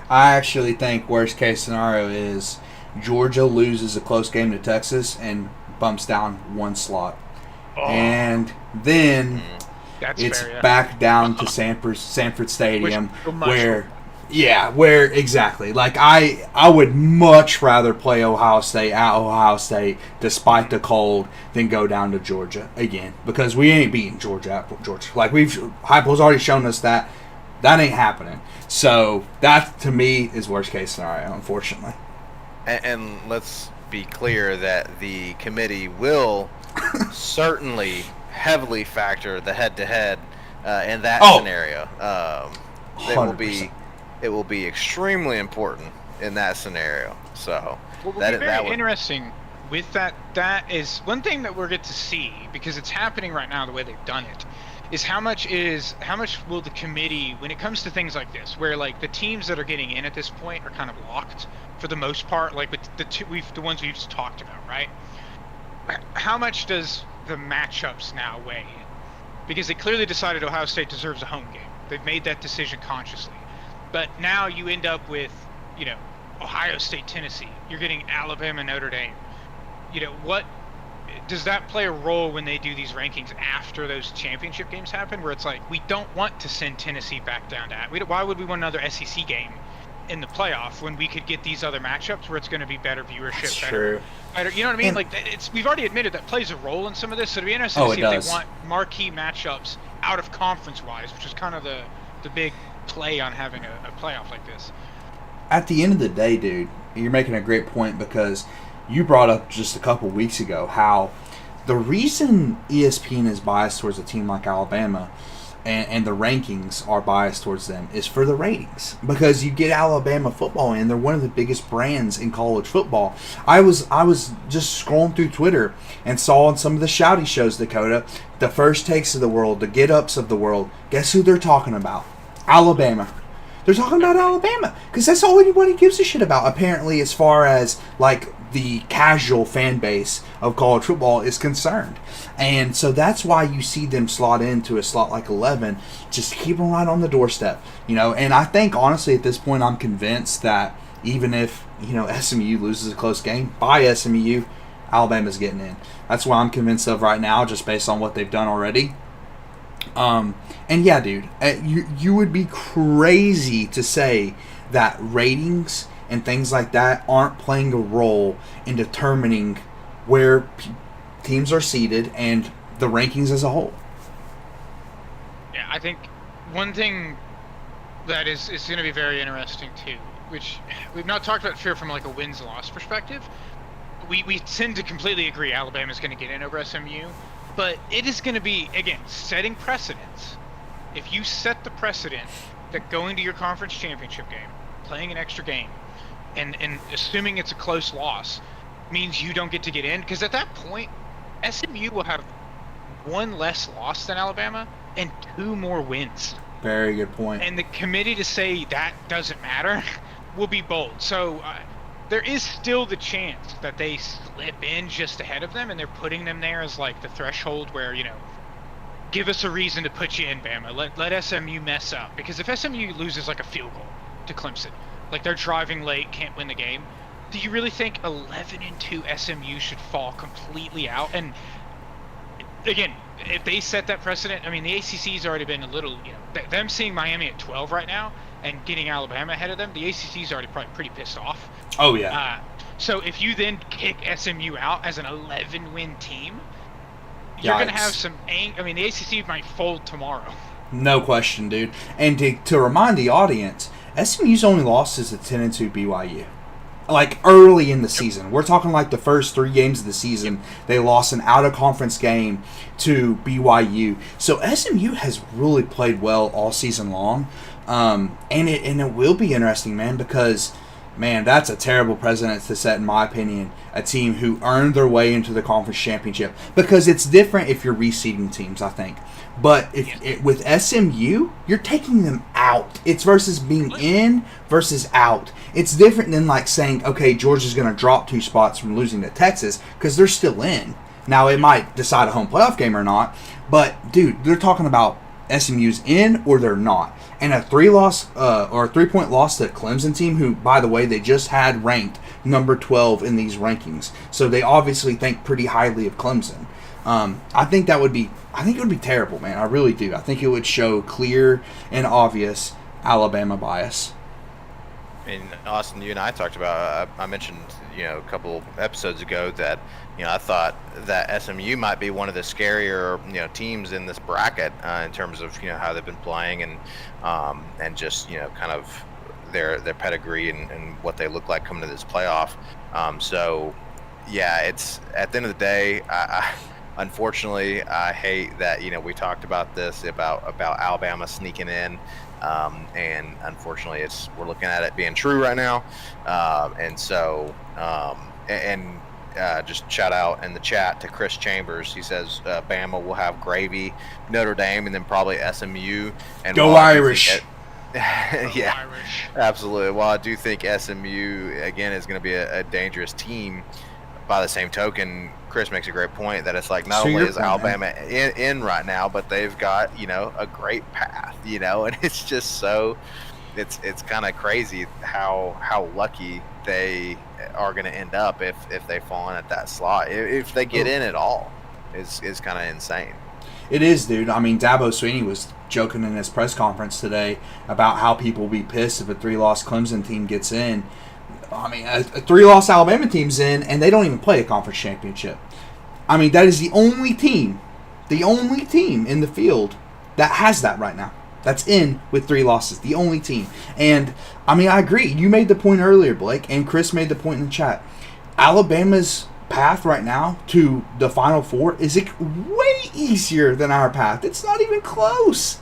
I actually think worst case scenario is Georgia loses a close game to Texas and bumps down 1 slot. Oh. And then it's back down to Sanford Stadium where exactly. Like I would much rather play Ohio State at Ohio State despite the cold than go down to Georgia again, because we ain't beating Georgia at Georgia. Like Heupel's already shown us that ain't happening. So that to me is worst case scenario, unfortunately. And let's be clear that the committee will certainly heavily factor the head-to-head in that scenario. It will be extremely important in that scenario. So what will be very interesting with that is one thing that we're get to see, because it's happening right now the way they've done it, is how much will the committee, when it comes to things like this, where like the teams that are getting in at this point are kind of locked for the most part, like with the ones we just talked about, right? How much does the matchups now weigh in? Because they clearly decided Ohio State deserves a home game. They've made that decision consciously. But now you end up with, Ohio State, Tennessee. You're getting Alabama, Notre Dame. What does that play a role when they do these rankings after those championship games happen, where it's like, we don't want to send Tennessee back down to that. Why would we want another SEC game in the playoff when we could get these other matchups where it's going to be better viewership? That's true. You know what I mean? And, like, we've already admitted that plays a role in some of this, so it'd be interesting to see if they want marquee matchups out of conference-wise, which is kind of the big play on having a playoff like this. At the end of the day, dude, you're making a great point, because you brought up just a couple weeks ago how the reason ESPN is biased towards a team like Alabama and the rankings are biased towards them is for the ratings, because you get Alabama football in, they're one of the biggest brands in college football. I was just scrolling through Twitter and saw on some of the shouty shows, Dakota, the First Takes of the world, the Get Ups of the world, guess who they're talking about? Alabama. They're talking about Alabama because that's all anybody gives a shit about, apparently, as far as like the casual fan base of college football is concerned. And so that's why you see them slot into a slot like 11, just keep them right on the doorstep, And I think, honestly, at this point, I'm convinced that even if, SMU loses a close game, by SMU, Alabama's getting in. That's what I'm convinced of right now, just based on what they've done already. And yeah, dude, you would be crazy to say that ratings and things like that aren't playing a role in determining where teams are seated and the rankings as a whole. Yeah, I think one thing that is going to be very interesting too, which we've not talked about here from like a wins-loss perspective. We tend to completely agree Alabama's going to get in over SMU, but it is going to be, again, setting precedents. If you set the precedent that going to your conference championship game, playing an extra game, and assuming it's a close loss, means you don't get to get in, because at that point, SMU will have 1 less loss than Alabama and 2 more wins. Very good point. And the committee to say that doesn't matter will be bold. So there is still the chance that they slip in just ahead of them, and they're putting them there as like the threshold where, give us a reason to put you in, Bama. Let SMU mess up. Because if SMU loses like a field goal to Clemson, like they're driving late, can't win the game, do you really think 11-2 SMU should fall completely out? And again, if they set that precedent, I mean, the ACC's already been a little, them seeing Miami at 12 right now and getting Alabama ahead of them, the ACC's already probably pretty pissed off. Oh, yeah. So if you then kick SMU out as an 11-win team, you're going to have some I mean, the ACC might fold tomorrow. No question, dude. And to remind the audience, SMU's only loss is a 10-2 BYU. Like early in the season. We're talking like the first 3 games of the season, they lost an out-of-conference game to BYU. So SMU has really played well all season long. And it will be interesting, man, because, man, that's a terrible precedent to set, in my opinion, a team who earned their way into the conference championship. Because it's different if you're reseeding teams, I think. But with SMU, you're taking them out. It's versus being in versus out. It's different than like saying, okay, Georgia's going to drop 2 spots from losing to Texas because they're still in. Now, it might decide a home playoff game or not. But, dude, they're talking about SMU's in or they're not. And a 3-point loss to a Clemson team, who, by the way, they just had ranked number 12 in these rankings. So they obviously think pretty highly of Clemson. I think it would be terrible, man. I really do. I think it would show clear and obvious Alabama bias. And Austin, you and I talked about. I mentioned, a couple episodes ago that, I thought that SMU might be one of the scarier, teams in this bracket in terms of, how they've been playing and just, kind of their pedigree and what they look like coming to this playoff. So, yeah, it's at the end of the day. Unfortunately, I hate that we talked about this about Alabama sneaking in, and unfortunately, we're looking at it being true right now. Just shout out in the chat to Chris Chambers. He says Bama will have gravy, Notre Dame, and then probably SMU. And go Irish. Yeah, Irish. Absolutely. While I do think SMU again is going to be a dangerous team, by the same token, Chris makes a great point that it's like not only is Alabama in right now, but they've got a great path, and it's just so it's kind of crazy how lucky they are going to end up if they fall in at that slot, if they get in at all, is kind of insane. It is, dude. I mean, Dabo Swinney was joking in his press conference today about how people will be pissed if a 3-loss Clemson team gets in. I mean, a 3-loss Alabama team's in, and they don't even play a conference championship. I mean, that is the only team in the field that has that right now. That's in with 3 losses. The only team. And, I mean, I agree. You made the point earlier, Blake, and Chris made the point in the chat. Alabama's path right now to the Final Four is way easier than our path. It's not even close.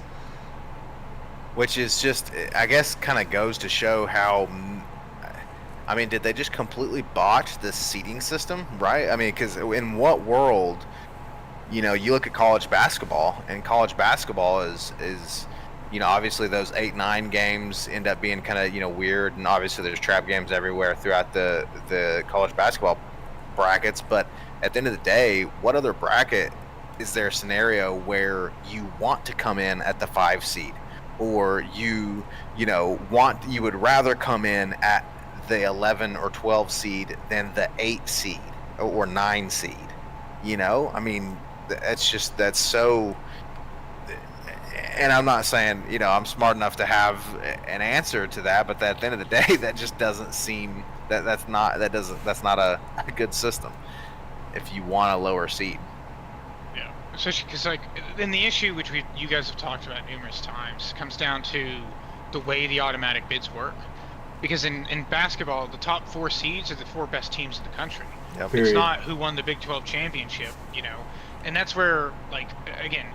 Which is just, I guess, kind of goes to show how... I mean, did they just completely botch the seeding system, right? I mean, because in what world, you look at college basketball, and college basketball is obviously those 8-9 games end up being kind of, weird, and obviously there's trap games everywhere throughout the college basketball brackets, but at the end of the day, what other bracket is there a scenario where you want to come in at the 5 seed, or you would rather come in at the 11 or 12 seed than the 8 seed or 9 seed? I mean, that's so. And I'm not saying I'm smart enough to have an answer to that, but at the end of the day, that just doesn't seem that's not a good system if you want a lower seed. Yeah, especially because then the issue, which you guys have talked about numerous times, comes down to the way the automatic bids work. Because in basketball, the top 4 seeds are the 4 best teams in the country. Yep. It's not who won the Big 12 championship, and that's where, again,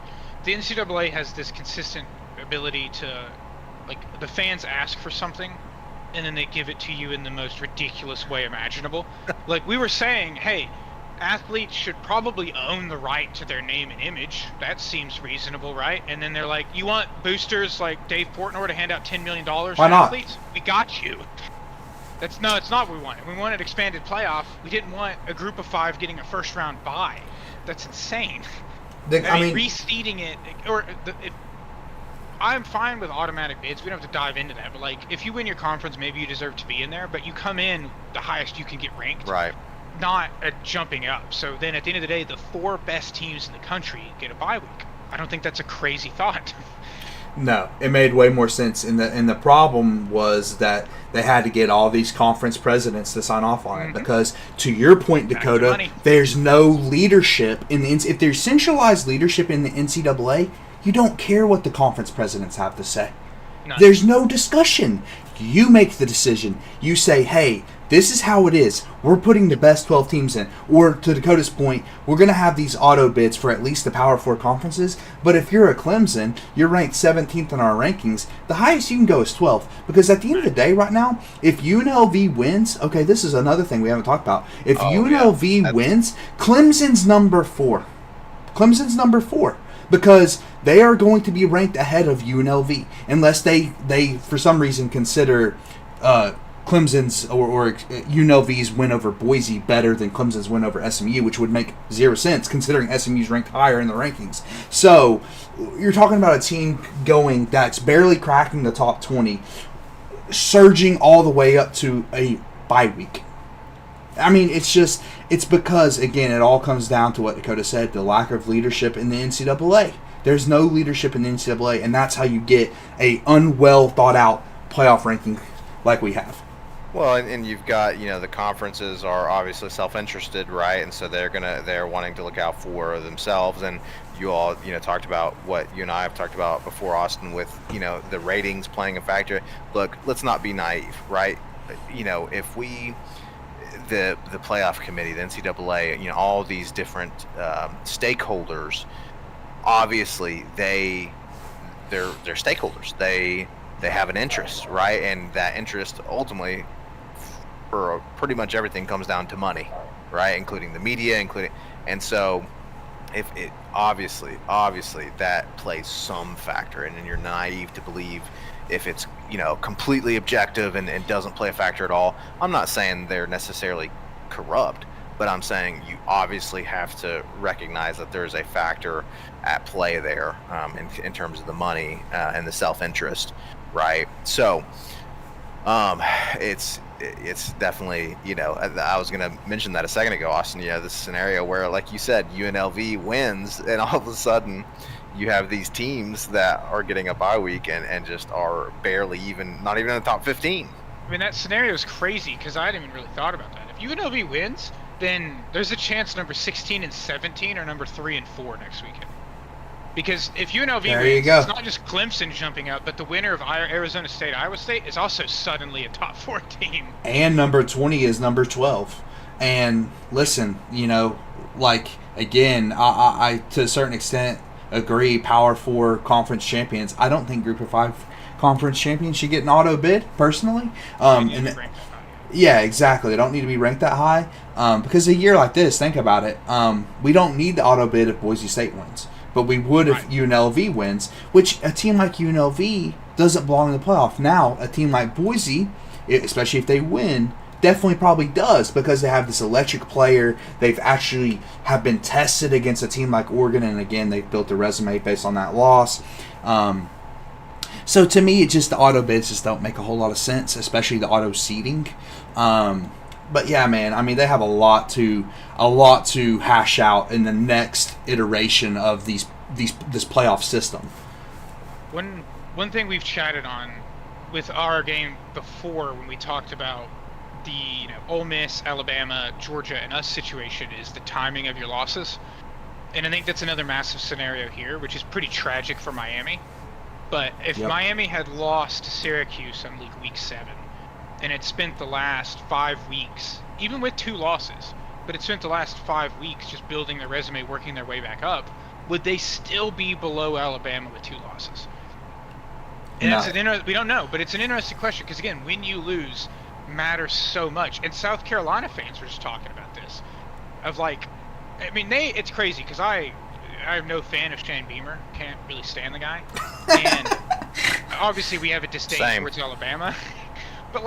the NCAA has this consistent ability to, the fans ask for something, and then they give it to you in the most ridiculous way imaginable. Like we were saying, hey, athletes should probably own the right to their name and image. That seems reasonable, right? And then they're like, you want boosters like Dave Portnoy to hand out $10 million to athletes? We got you. It's not what we wanted. We wanted expanded playoff. We didn't want a group of 5 getting a first round bye. That's insane. I mean, reseeding it, I'm fine with automatic bids. We don't have to dive into that. But, like, if you win your conference, maybe you deserve to be in there. But you come in the highest you can get ranked. Right. Not jumping up. So then at the end of the day, the 4 best teams in the country get a bye week. I don't think that's a crazy thought. No, it made way more sense. And the problem was that they had to get all these conference presidents to sign off on it. Because, to your point, Dakota, there's no leadership in the if there's centralized leadership in the NCAA, you don't care what the conference presidents have to say. None. There's no discussion. You make the decision. You say, hey, this is how it is. We're putting the best 12 teams in. Or, to Dakota's point, we're going to have these auto bids for at least the Power 4 conferences. But if you're a Clemson, you're ranked 17th in our rankings, the highest you can go is 12. Because at the end of the day right now, if UNLV wins, okay, this is another thing we haven't talked about. If UNLV wins, Clemson's number 4. Clemson's number 4. Because they are going to be ranked ahead of UNLV unless they for some reason consider Clemson's or UNLV's win over Boise better than Clemson's win over SMU, which would make zero sense considering SMU's ranked higher in the rankings. So you're talking about a team going that's barely cracking the top 20, surging all the way up to a bye week. I mean, it's because, again, it all comes down to what Dakota said, the lack of leadership in the NCAA. There's no leadership in the NCAA, and that's how you get a unwell thought out playoff ranking like we have. Well, and you've got, the conferences are obviously self-interested, right? And so they're wanting to look out for themselves. And you all, talked about what you and I have talked about before, Austin, with, the ratings playing a factor. Look, let's not be naive, right? If we, the playoff committee, the NCAA, all these different stakeholders, obviously they're stakeholders. They have an interest, right? And that interest ultimately, for pretty much everything, comes down to money, right? Including the media, and so if it obviously that plays some factor, and then you're naive to believe if it's completely objective and doesn't play a factor at all. I'm not saying they're necessarily corrupt, but I'm saying you obviously have to recognize that there's a factor at play there in terms of the money and the self-interest, right? So it's definitely, I was going to mention that a second ago, Austin, this scenario where, like you said, UNLV wins and all of a sudden you have these teams that are getting a bye week and just are barely not even in the top 15. I mean, that scenario is crazy because I hadn't even really thought about that. If UNLV wins, then there's a chance number 16 and 17 are number 3 and 4 next weekend. Because if UNLV wins, it's not just Clemson jumping up, but the winner of Arizona State, Iowa State is also suddenly a top 4 team. And number 20 is number 12. And listen, again, I to a certain extent agree, Power 4 conference champions. I don't think Group of 5 conference champions should get an auto bid, personally. Yeah, exactly. They don't need to be ranked that high. Because a year like this, think about it, we don't need the auto bid if Boise State wins. But we would if UNLV wins, which a team like UNLV doesn't belong in the playoff. Now, a team like Boise, especially if they win, definitely probably does, because they have this electric player. They've actually have been tested against a team like Oregon, and again, they've built a resume based on that loss. So to me, it just the auto bids just don't make a whole lot of sense, especially the auto seeding. But yeah, man, I mean, they have a lot to hash out in the next iteration of this playoff system. One thing we've chatted on with our game before, when we talked about the Ole Miss, Alabama, Georgia, and us situation, is the timing of your losses. And I think that's another massive scenario here, which is pretty tragic for Miami. But if Miami had lost to Syracuse on week 7, and it spent the last 5 weeks, even with 2 losses, but it spent the last 5 weeks just building their resume, working their way back up, would they still be below Alabama with 2 losses? And we don't know, but it's an interesting question, because again, when you lose matters so much. And South Carolina fans were just talking about this, of it's crazy, because I'm no fan of Shane Beamer, can't really stand the guy, and obviously we have a disdain towards Alabama. But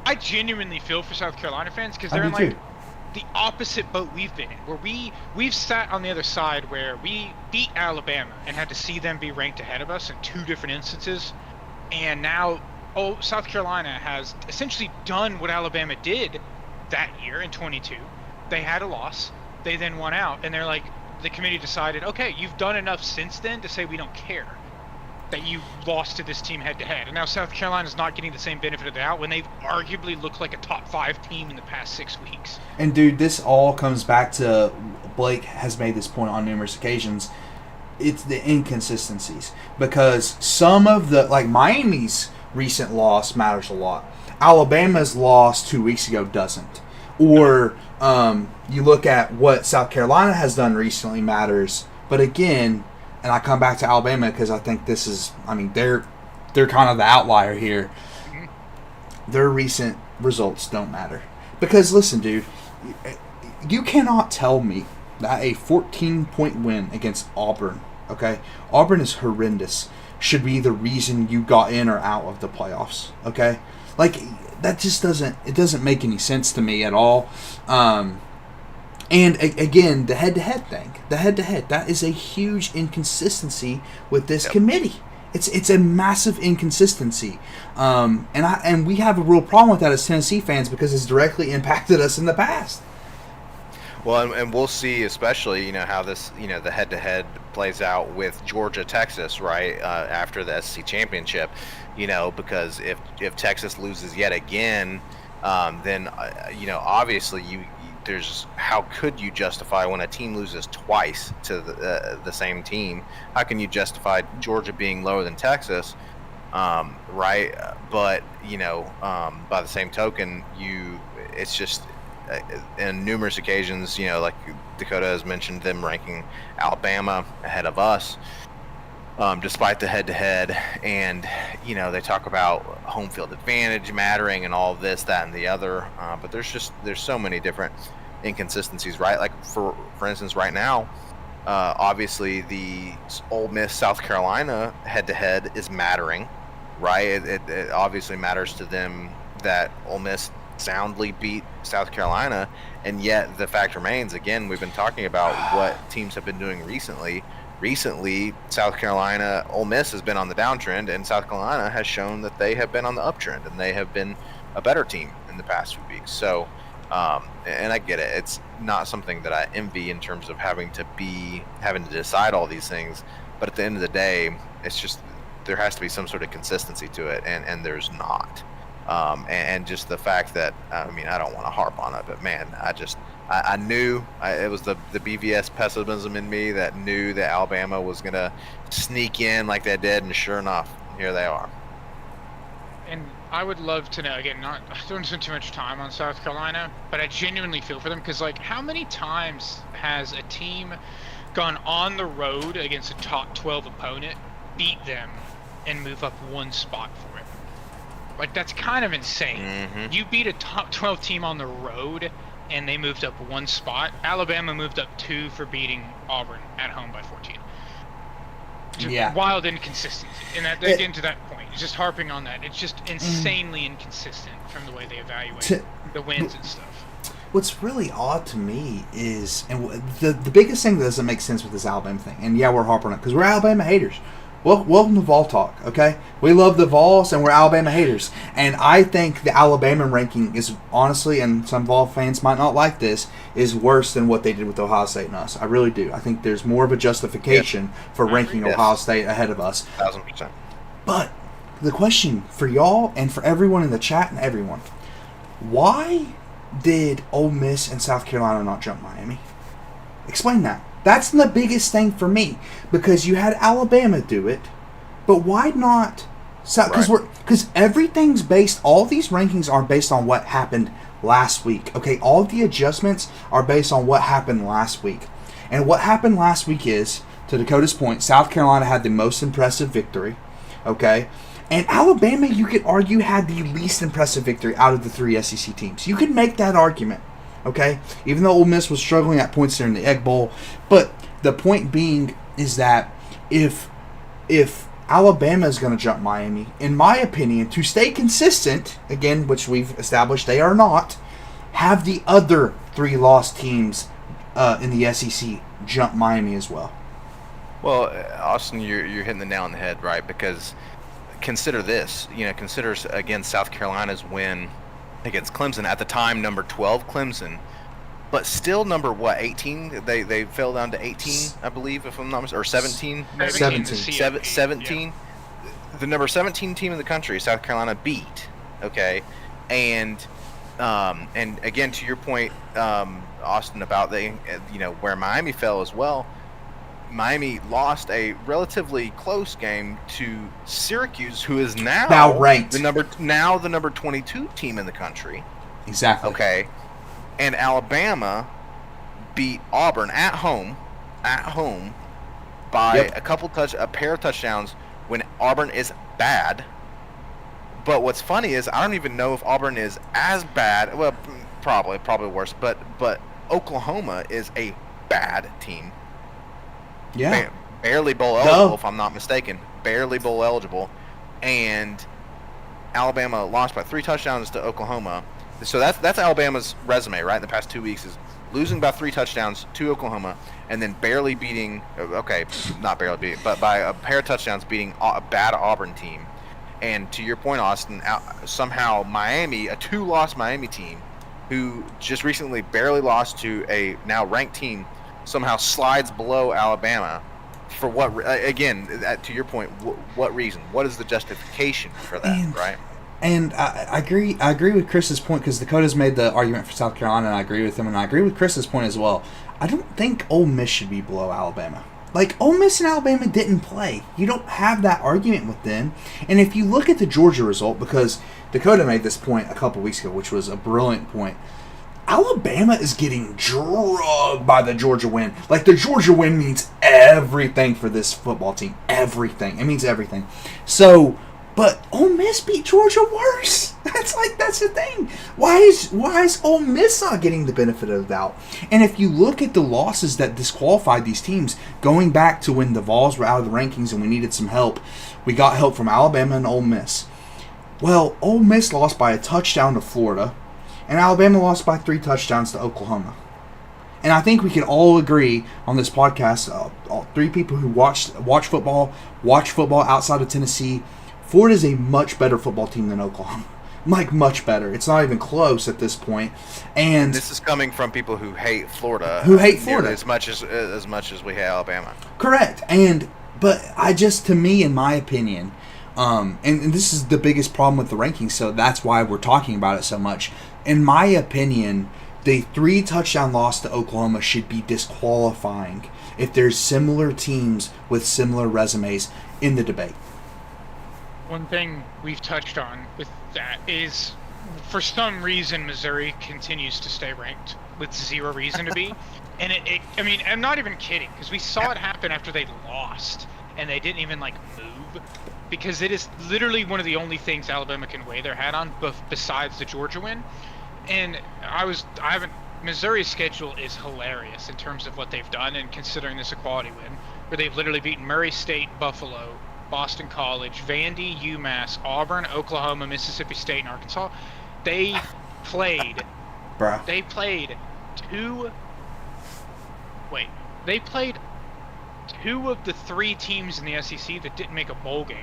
I genuinely feel for South Carolina fans, because they're in the opposite boat we've been in, where we've sat on the other side where we beat Alabama and had to see them be ranked ahead of us in 2 different instances, and now South Carolina has essentially done what Alabama did that year in 22. They had a loss, they then won out, and they're like, the committee decided, okay, you've done enough since then to say we don't care that you lost to this team head-to-head. And now South Carolina's not getting the same benefit of the doubt when they've arguably looked like a top 5 team in the past 6 weeks. And, dude, this all comes back to Blake has made this point on numerous occasions. It's the inconsistencies. Because some of the, like Miami's recent loss matters a lot. Alabama's loss 2 weeks ago doesn't. Or you look at what South Carolina has done recently matters. But again, and I come back to Alabama because I think this is, I mean, they're kind of the outlier here. Their recent results don't matter. Because, listen, dude, you cannot tell me that a 14-point win against Auburn, okay? Auburn is horrendous, should be the reason you got in or out of the playoffs, okay? Like, that just doesn't make any sense to me at all. And again, the head-to-head thing, that is a huge inconsistency with this committee. It's a massive inconsistency, and we have a real problem with that as Tennessee fans because it's directly impacted us in the past. Well, and we'll see, especially how this the head-to-head plays out with Georgia, Texas, right after the SEC championship, because if Texas loses yet again, then obviously there's how could you justify when a team loses twice to the same team? How can you justify Georgia being lower than Texas, right? But by the same token, it's just in numerous occasions, like Dakota has mentioned, them ranking Alabama ahead of us, despite the head-to-head, and they talk about home field advantage mattering and all of this, that, and the other, but there's so many different inconsistencies, right? Like for instance, right now, obviously the Ole Miss South Carolina head-to-head is mattering, right? It obviously matters to them that Ole Miss soundly beat South Carolina, and yet the fact remains, again, we've been talking about what teams have been doing recently. South Carolina, Ole Miss has been on the downtrend, and South Carolina has shown that they have been on the uptrend, and they have been a better team in the past few weeks. So, and I get it. It's not something that I envy in terms of having to decide all these things. But at the end of the day, it's just there has to be some sort of consistency to it, and there's not. And just the fact that, I mean, I don't want to harp on it, but man, I knew it was the BVS pessimism in me that knew that Alabama was going to sneak in like they did, and sure enough, here they are. And I would love to know, again, I don't spend too much time on South Carolina, but I genuinely feel for them because, like, how many times has a team gone on the road against a top 12 opponent, beat them, and move up 1 spot for it? Like, that's kind of insane. Mm-hmm. You beat a top 12 team on the road, and they moved up 1 spot. Alabama moved up 2 for beating Auburn at home by 14. Yeah. Wild inconsistency. And that, again, to that point, just harping on that, it's just insanely inconsistent from the way they evaluate the wins and stuff. What's really odd to me is, and the biggest thing that doesn't make sense with this Alabama thing, and yeah, we're harping on it because we're Alabama haters. Well, welcome to Vol Talk, okay? We love the Vols, and we're Alabama haters. And I think the Alabama ranking is, honestly, and some Vol fans might not like this, is worse than what they did with Ohio State and us. I really do. I think there's more of a justification for ranking Ohio State ahead of us. 1,000%. But the question for y'all and for everyone in the chat and everyone, why did Ole Miss and South Carolina not jump Miami? Explain that. That's the biggest thing for me, because you had Alabama do it, but why not? Because everything's based. All these rankings are based on what happened last week. Okay, all of the adjustments are based on what happened last week, and what happened last week is, to Dakota's point, South Carolina had the most impressive victory. Okay, and Alabama, you could argue, had the least impressive victory out of the 3 SEC teams. You could make that argument. Okay, even though Ole Miss was struggling at points there in the Egg Bowl, but the point being is that if Alabama is going to jump Miami, in my opinion, to stay consistent, again, which we've established they are not, have the other 3 lost teams in the SEC jump Miami as well? Well, Austin, you're hitting the nail on the head, right? Because consider this. Consider again South Carolina's win against Clemson at the time, number 12 Clemson, but still number 18? They fell down to 18, I believe, if I'm not mistaken, or 17. Maybe? 17. The number 17 team in the country, South Carolina beat. Okay, and again to your point, Austin, about where Miami fell as well. Miami lost a relatively close game to Syracuse, who is now ranked, the number 22 team in the country. Exactly. Okay, and Alabama beat Auburn at home by a pair of touchdowns when Auburn is bad. But what's funny is I don't even know if Auburn is as bad. Well, probably worse. But Oklahoma is a bad team. Yeah. Barely bowl eligible, if I'm not mistaken. Barely bowl eligible. And Alabama lost by 3 touchdowns to Oklahoma. So that's Alabama's resume, right? In the past 2 weeks is losing by 3 touchdowns to Oklahoma, and then barely beating. Okay, not barely beating, but by a pair of touchdowns beating a bad Auburn team. And to your point, Austin, somehow Miami, a 2-loss Miami team, who just recently barely lost to a now ranked team, somehow slides below Alabama. For what? Again, to your point, what reason? What is the justification for that? Right? And I agree with Chris's point, because Dakota's made the argument for South Carolina, and I agree with him, and I agree with Chris's point as well. I don't think Ole Miss should be below Alabama. Like, Ole Miss and Alabama didn't play. You don't have that argument with them. And if you look at the Georgia result, because Dakota made this point a couple weeks ago, which was a brilliant point, Alabama is getting drugged by the Georgia win. Like, the Georgia win means everything for this football team. Everything. It means everything. So, but Ole Miss beat Georgia worse. That's the thing. Why is Ole Miss not getting the benefit of the doubt? And if you look at the losses that disqualified these teams, going back to when the Vols were out of the rankings and we needed some help, we got help from Alabama and Ole Miss. Well, Ole Miss lost by a touchdown to Florida, and Alabama lost by 3 touchdowns to Oklahoma. And I think we can all agree on this podcast, all 3 people who watch football outside of Tennessee, Florida is a much better football team than Oklahoma. Like, much better. It's not even close at this point. And this is coming from people who hate Florida. As much as we hate Alabama. Correct. But to me, in my opinion, and this is the biggest problem with the rankings, so that's why we're talking about it so much. In my opinion, the 3 touchdown loss to Oklahoma should be disqualifying if there's similar teams with similar resumes in the debate. One thing we've touched on with that is, for some reason, Missouri continues to stay ranked with 0 reason to be. And I mean, I'm not even kidding, because we saw it happen after they lost, and they didn't even, move. Because it is literally one of the only things Alabama can weigh their hat on, besides the Georgia win. And Missouri's schedule is hilarious in terms of what they've done, and considering this a quality win, where they've literally beaten Murray State, Buffalo, Boston College, Vandy, UMass, Auburn, Oklahoma, Mississippi State, and Arkansas. They played 2 of the 3 teams in the SEC that didn't make a bowl game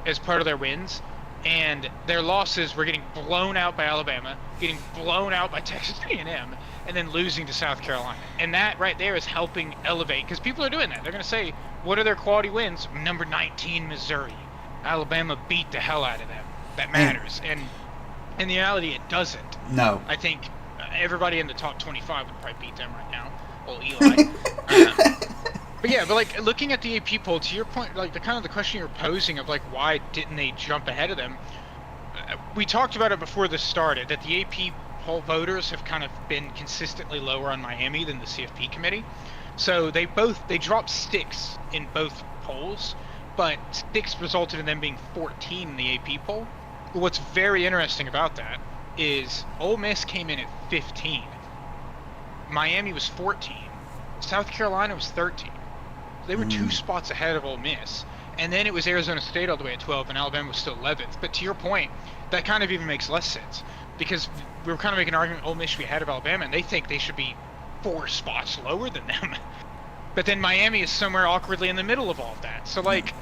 as part of their wins, and their losses were getting blown out by Alabama, getting blown out by Texas A&M, and then losing to South Carolina. And that right there is helping elevate, because people are doing that. They're going to say, what are their quality wins? Number 19, Missouri. Alabama beat the hell out of them. That matters. And in reality, it doesn't. No. I think everybody in the top 25 would probably beat them right now. Old Eli. But looking at the AP poll, to your point, the question you're posing of why didn't they jump ahead of them? We talked about it before this started, that the AP poll voters have kind of been consistently lower on Miami than the CFP committee. So they dropped sticks in both polls, but sticks resulted in them being 14 in the AP poll. But what's very interesting about that is Ole Miss came in at 15. Miami was 14. South Carolina was 13. They were 2 spots ahead of Ole Miss. And then it was Arizona State all the way at 12, and Alabama was still 11th. But to your point, that kind of even makes less sense. because we were kind of making an argument Ole Miss should be ahead of Alabama, and they think they should be 4 spots lower than them. But then Miami is somewhere awkwardly in the middle of all of that. So, like,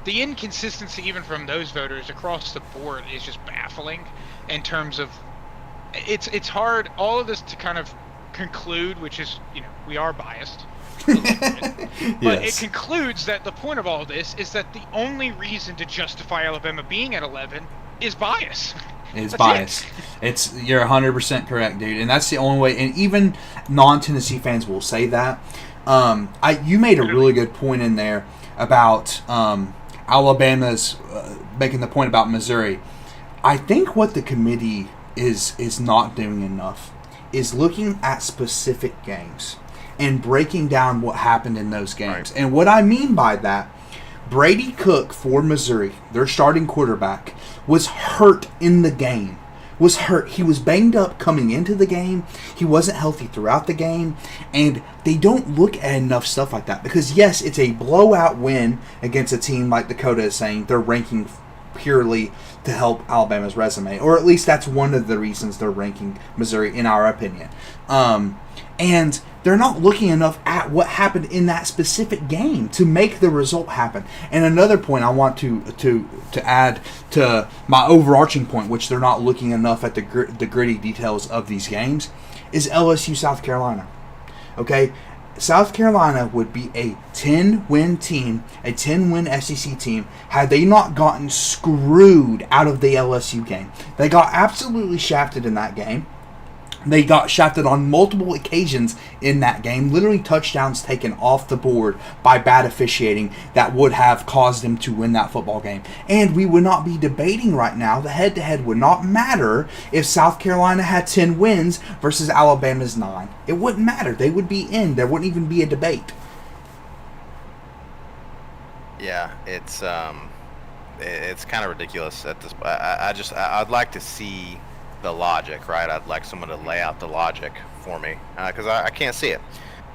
the inconsistency even from those voters across the board is just baffling in terms of it's hard all of this to kind of conclude, which is, we are biased. Yes. But it concludes that the point of all of this is that the only reason to justify Alabama being at 11 is bias. It's bias. You're 100% correct, dude, and that's the only way. And even non-Tennessee fans will say that. You made a really good point in there about Alabama's making the point about Missouri. I think what the committee is not doing enough is looking at specific games and breaking down what happened in those games. Right. And what I mean by that, Brady Cook for Missouri, their starting quarterback, was hurt in the game. Was hurt. He was banged up coming into the game. He wasn't healthy throughout the game. And they don't look at enough stuff like that. Because, yes, it's a blowout win against a team like Dakota is saying. They're ranking purely to help Alabama's resume. Or at least that's one of the reasons they're ranking Missouri, in our opinion. And they're not looking enough at what happened in that specific game to make the result happen. And another point I want to add to my overarching point, which they're not looking enough at the gritty details of these games, is LSU South Carolina. Okay? South Carolina would be a 10-win team, a 10-win SEC team, had they not gotten screwed out of the LSU game. They got absolutely shafted in that game. They got shafted on multiple occasions in that game. Literally touchdowns taken off the board by bad officiating that would have caused them to win that football game. And we would not be debating right now. The head-to-head would not matter if South Carolina had 10 wins versus Alabama's 9. It wouldn't matter. They would be in. There wouldn't even be a debate. Yeah, it's kind of ridiculous at this. I'd like to see the logic, right? I'd like someone to lay out the logic for me, because I can't see it.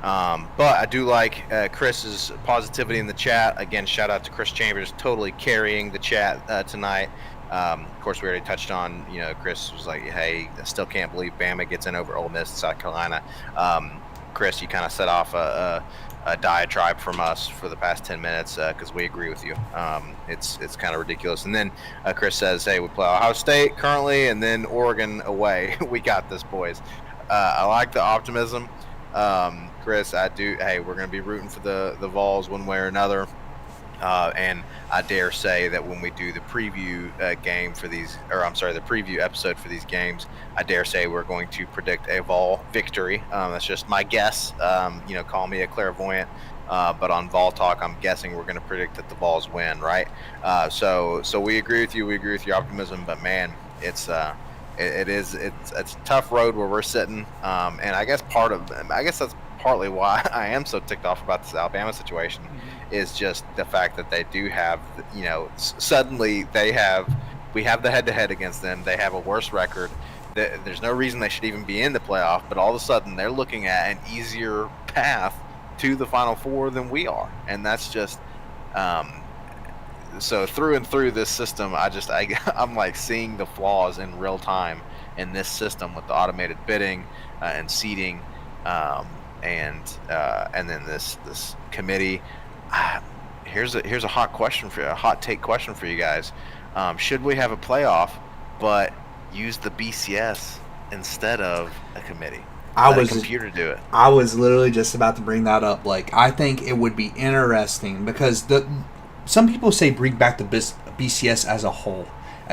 But I do like Chris's positivity in the chat. Again, shout out to Chris Chambers, totally carrying the chat tonight. Of course, we already touched on, Chris was like, hey, I still can't believe Bama gets in over Ole Miss and South Carolina. Chris, you kind of set off a diatribe from us for the past 10 minutes because we agree with you. It's kind of ridiculous. And then Chris says, hey, we play Ohio State currently and then Oregon away. We got this, boys. I like the optimism. Chris, I do. Hey, we're going to be rooting for the Vols one way or another. And I dare say that when we do the preview game for these, the preview episode for these games, I dare say we're going to predict a Vol victory. That's just my guess. Call me a clairvoyant. But on Vol Talk, I'm guessing we're going to predict that the Vols win, right? So we agree with you. We agree with your optimism. But man, it's a tough road where we're sitting. And I guess that's partly why I am so ticked off about this Alabama situation. Is just the fact that they do have, suddenly we have the head-to-head against them. They have a worse record. There's no reason they should even be in the playoff, but all of a sudden they're looking at an easier path to the Final Four than we are. And that's just, so through and through this system, I'm like seeing the flaws in real time in this system with the automated bidding and seeding, and then this committee. Here's a hot question for you, a hot take question for you guys. Should we have a playoff, but use the BCS instead of a committee? Let a computer do it. I was literally just about to bring that up. Like, I think it would be interesting because some people say bring back the BCS as a whole.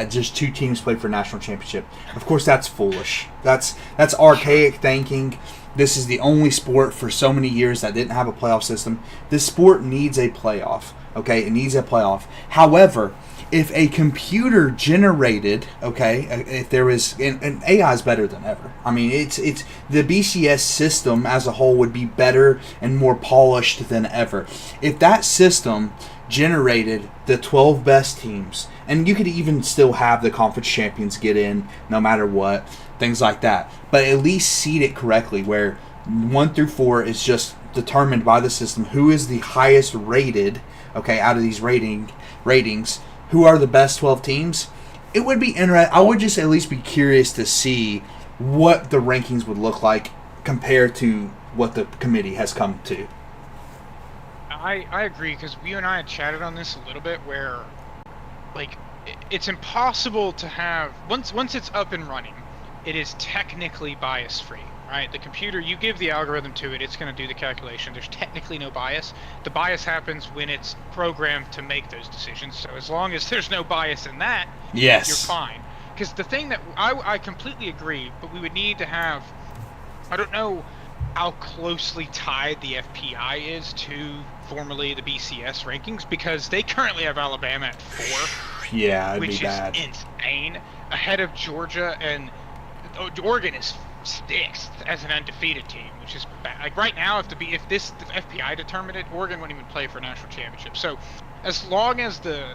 Just 2 teams play for national championship. Of course, that's foolish. That's archaic thinking. This is the only sport for so many years that didn't have a playoff system. This sport needs a playoff, okay? It needs a playoff. However, if a computer generated, okay, if there is, and AI is better than ever. I mean, it's the BCS system as a whole would be better and more polished than ever. If that system generated the 12 best teams, and you could even still have the conference champions get in no matter what, things like that, but at least seed it correctly where 1 through 4 is just determined by the system who is the highest rated, okay, out of these ratings, who are the best 12 teams. it would be interesting. I would just at least be curious to see what the rankings would look like compared to what the committee has come to. I agree, because you and I had chatted on this a little bit, where like it's impossible to have once it's up and running, it is technically bias free, right? The computer, you give the algorithm to it, it's going to do the calculation. There's technically no bias. The bias happens when it's programmed to make those decisions. So as long as there's no bias in that, Yes. you're fine. Because the thing that I completely agree, but we would need to have, I don't know how closely tied the FPI is to formerly the BCS rankings, because they currently have Alabama at 4, Yeah, it'd which be bad. is insane, ahead of Georgia, and Oregon is 6th as an undefeated team, which is bad. Like right now, if the FPI determined it, Oregon wouldn't even play for a national championship. So as long as the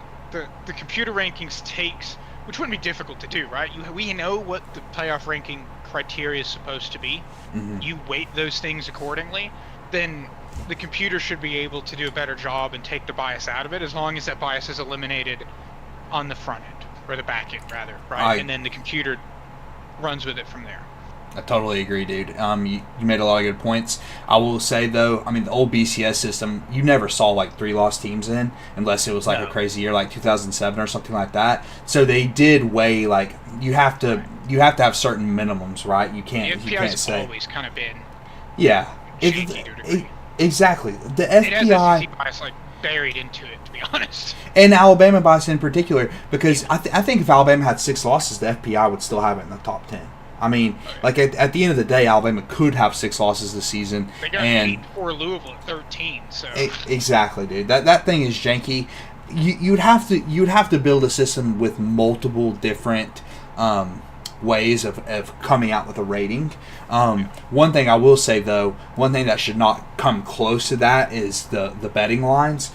computer rankings takes, which wouldn't be difficult to do, right? We know what the playoff ranking criteria is supposed to be. Mm-hmm. You weight those things accordingly, then the computer should be able to do a better job and take the bias out of it, as long as that bias is eliminated on the front end, or the back end rather, right? And then the computer runs with it from there. I totally agree, dude. You made a lot of good points. I will say, though, I mean, the old BCS system, you never saw, like, 3-loss teams in, unless it was, like, a crazy year, like 2007 or something like that. So they did weigh, like, you have to have certain minimums, right? You can't say. Always kind of been shaky to a degree. Exactly. The FPI... It has SEC bias, like, buried into it, to be honest. And Alabama bias in particular, because I think if Alabama had 6 losses, the FPI would still have it in the top 10. I mean, like at the end of the day, Alabama could have 6 losses this season. They got beat for Louisville at 13. So exactly, dude. That thing is janky. You'd have to build a system with multiple different ways of coming out with a rating. One thing I will say, though, one thing that should not come close to that is the betting lines.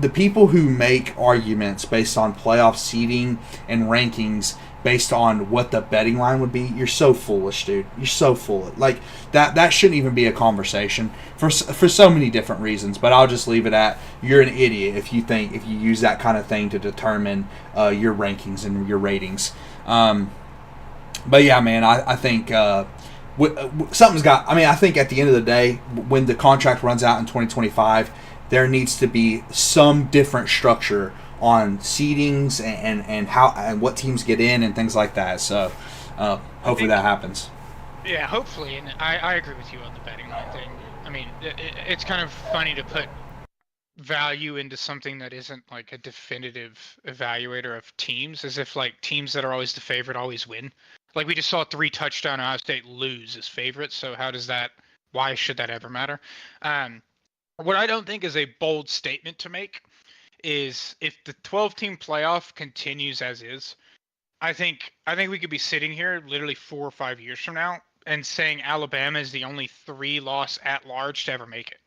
The people who make arguments based on playoff seeding and rankings based on what the betting line would be, you're so foolish, dude. You're so foolish. Like, that shouldn't even be a conversation for so many different reasons, but I'll just leave it at you're an idiot if you use that kind of thing to determine your rankings and your ratings. But yeah, man, I think something's got... I mean, I think at the end of the day, when the contract runs out in 2025, there needs to be some different structure on seedings and how and what teams get in and things like that. So hopefully that happens. Yeah, hopefully. And I agree with you on the betting line thing. I mean, it's kind of funny to put value into something that isn't like a definitive evaluator of teams, as if like teams that are always the favorite always win. Like we just saw 3 touchdown Ohio State lose as favorites. So why should that ever matter? What I don't think is a bold statement to make is if the 12-team playoff continues as is, I think we could be sitting here literally 4 or 5 years from now and saying Alabama is the only 3-loss at-large to ever make it.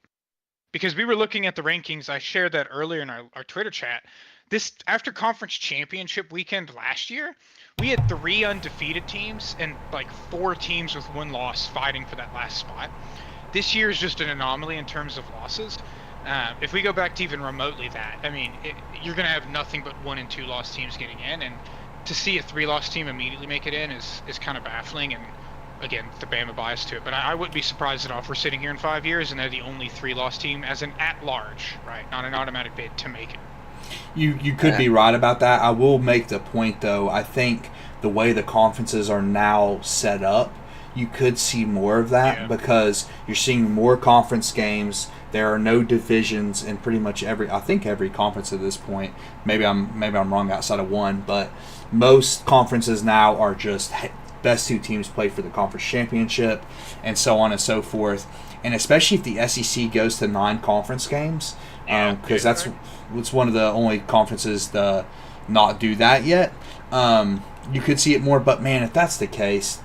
Because we were looking at the rankings, I shared that earlier in our Twitter chat. This after conference championship weekend last year, we had 3 undefeated teams and like 4 teams with 1 loss fighting for that last spot. This year is just an anomaly in terms of losses. If we go back to even remotely that, I mean, you're going to have nothing but 1 and 2 loss teams getting in, and to see a 3-loss team immediately make it in is kind of baffling, and again, the Bama bias to it. But I wouldn't be surprised at all if we're sitting here in 5 years and they're the only 3-loss team as an at-large, right? Not an automatic bid to make it. You could be right about that. I will make the point, though, I think the way the conferences are now set up, you could see more of that because you're seeing more conference games. There are no divisions in pretty much every conference at this point. Maybe I'm wrong outside of one, but most conferences now are just best 2 teams play for the conference championship and so on and so forth. And especially if the SEC goes to 9 conference games, because it's one of the only conferences to not do that yet. You could see it more, but man, if that's the case,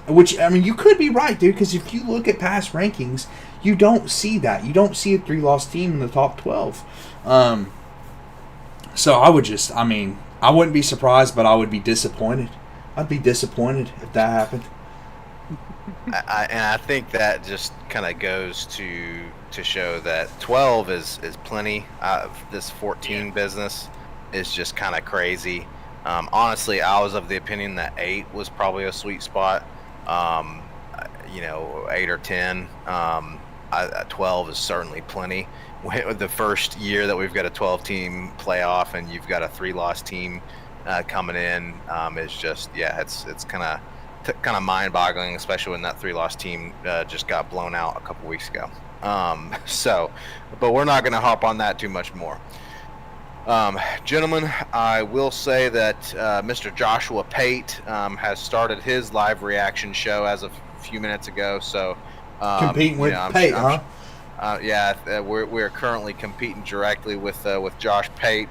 you could be right, dude, because if you look at past rankings, you don't see that. You don't see a 3-loss team in the top 12. So I wouldn't be surprised, but I would be disappointed. I'd be disappointed if that happened. I think that just kind of goes to show that 12 is plenty. This 14 business is just kind of crazy. Honestly, I was of the opinion that 8 was probably a sweet spot. 8 or 10. 12 is certainly plenty. The first year that we've got a 12-team playoff and you've got a 3-loss team coming in is just it's kind of mind-boggling, especially when that 3-loss team just got blown out a couple weeks ago. But we're not going to hop on that too much more. Gentlemen, I will say that Mr. Joshua Pate has started his live reaction show as of a few minutes ago. So competing with Pate, huh? We're currently competing directly with Josh Pate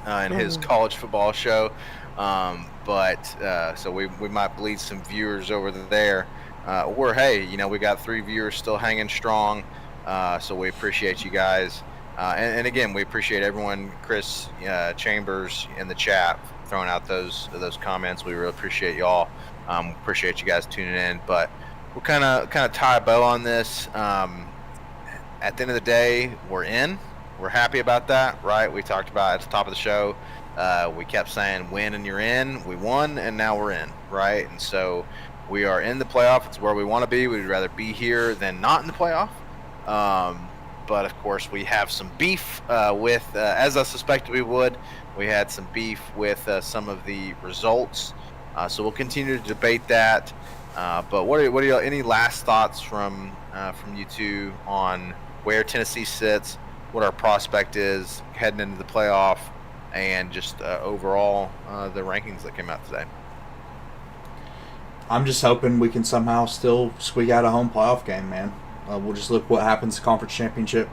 in his college football show. So we might bleed some viewers over there. We got 3 viewers still hanging strong. So we appreciate you guys. And again, we appreciate everyone, Chris Chambers in the chat, throwing out those comments. We really appreciate y'all. Appreciate you guys tuning in. But we'll kind of tie a bow on this. At the end of the day, we're in. We're happy about that, right? We talked about at the top of the show. We kept saying win and you're in. We won, and now we're in, right? And so we are in the playoff. It's where we want to be. We'd rather be here than not in the playoff. But of course, we have some beef with, as I suspected we would. We had some beef with some of the results, so we'll continue to debate that. But what are y'all? Any last thoughts from you two on where Tennessee sits, what our prospect is heading into the playoff, and just overall the rankings that came out today? I'm just hoping we can somehow still squeak out a home playoff game, man. We'll just look what happens conference championship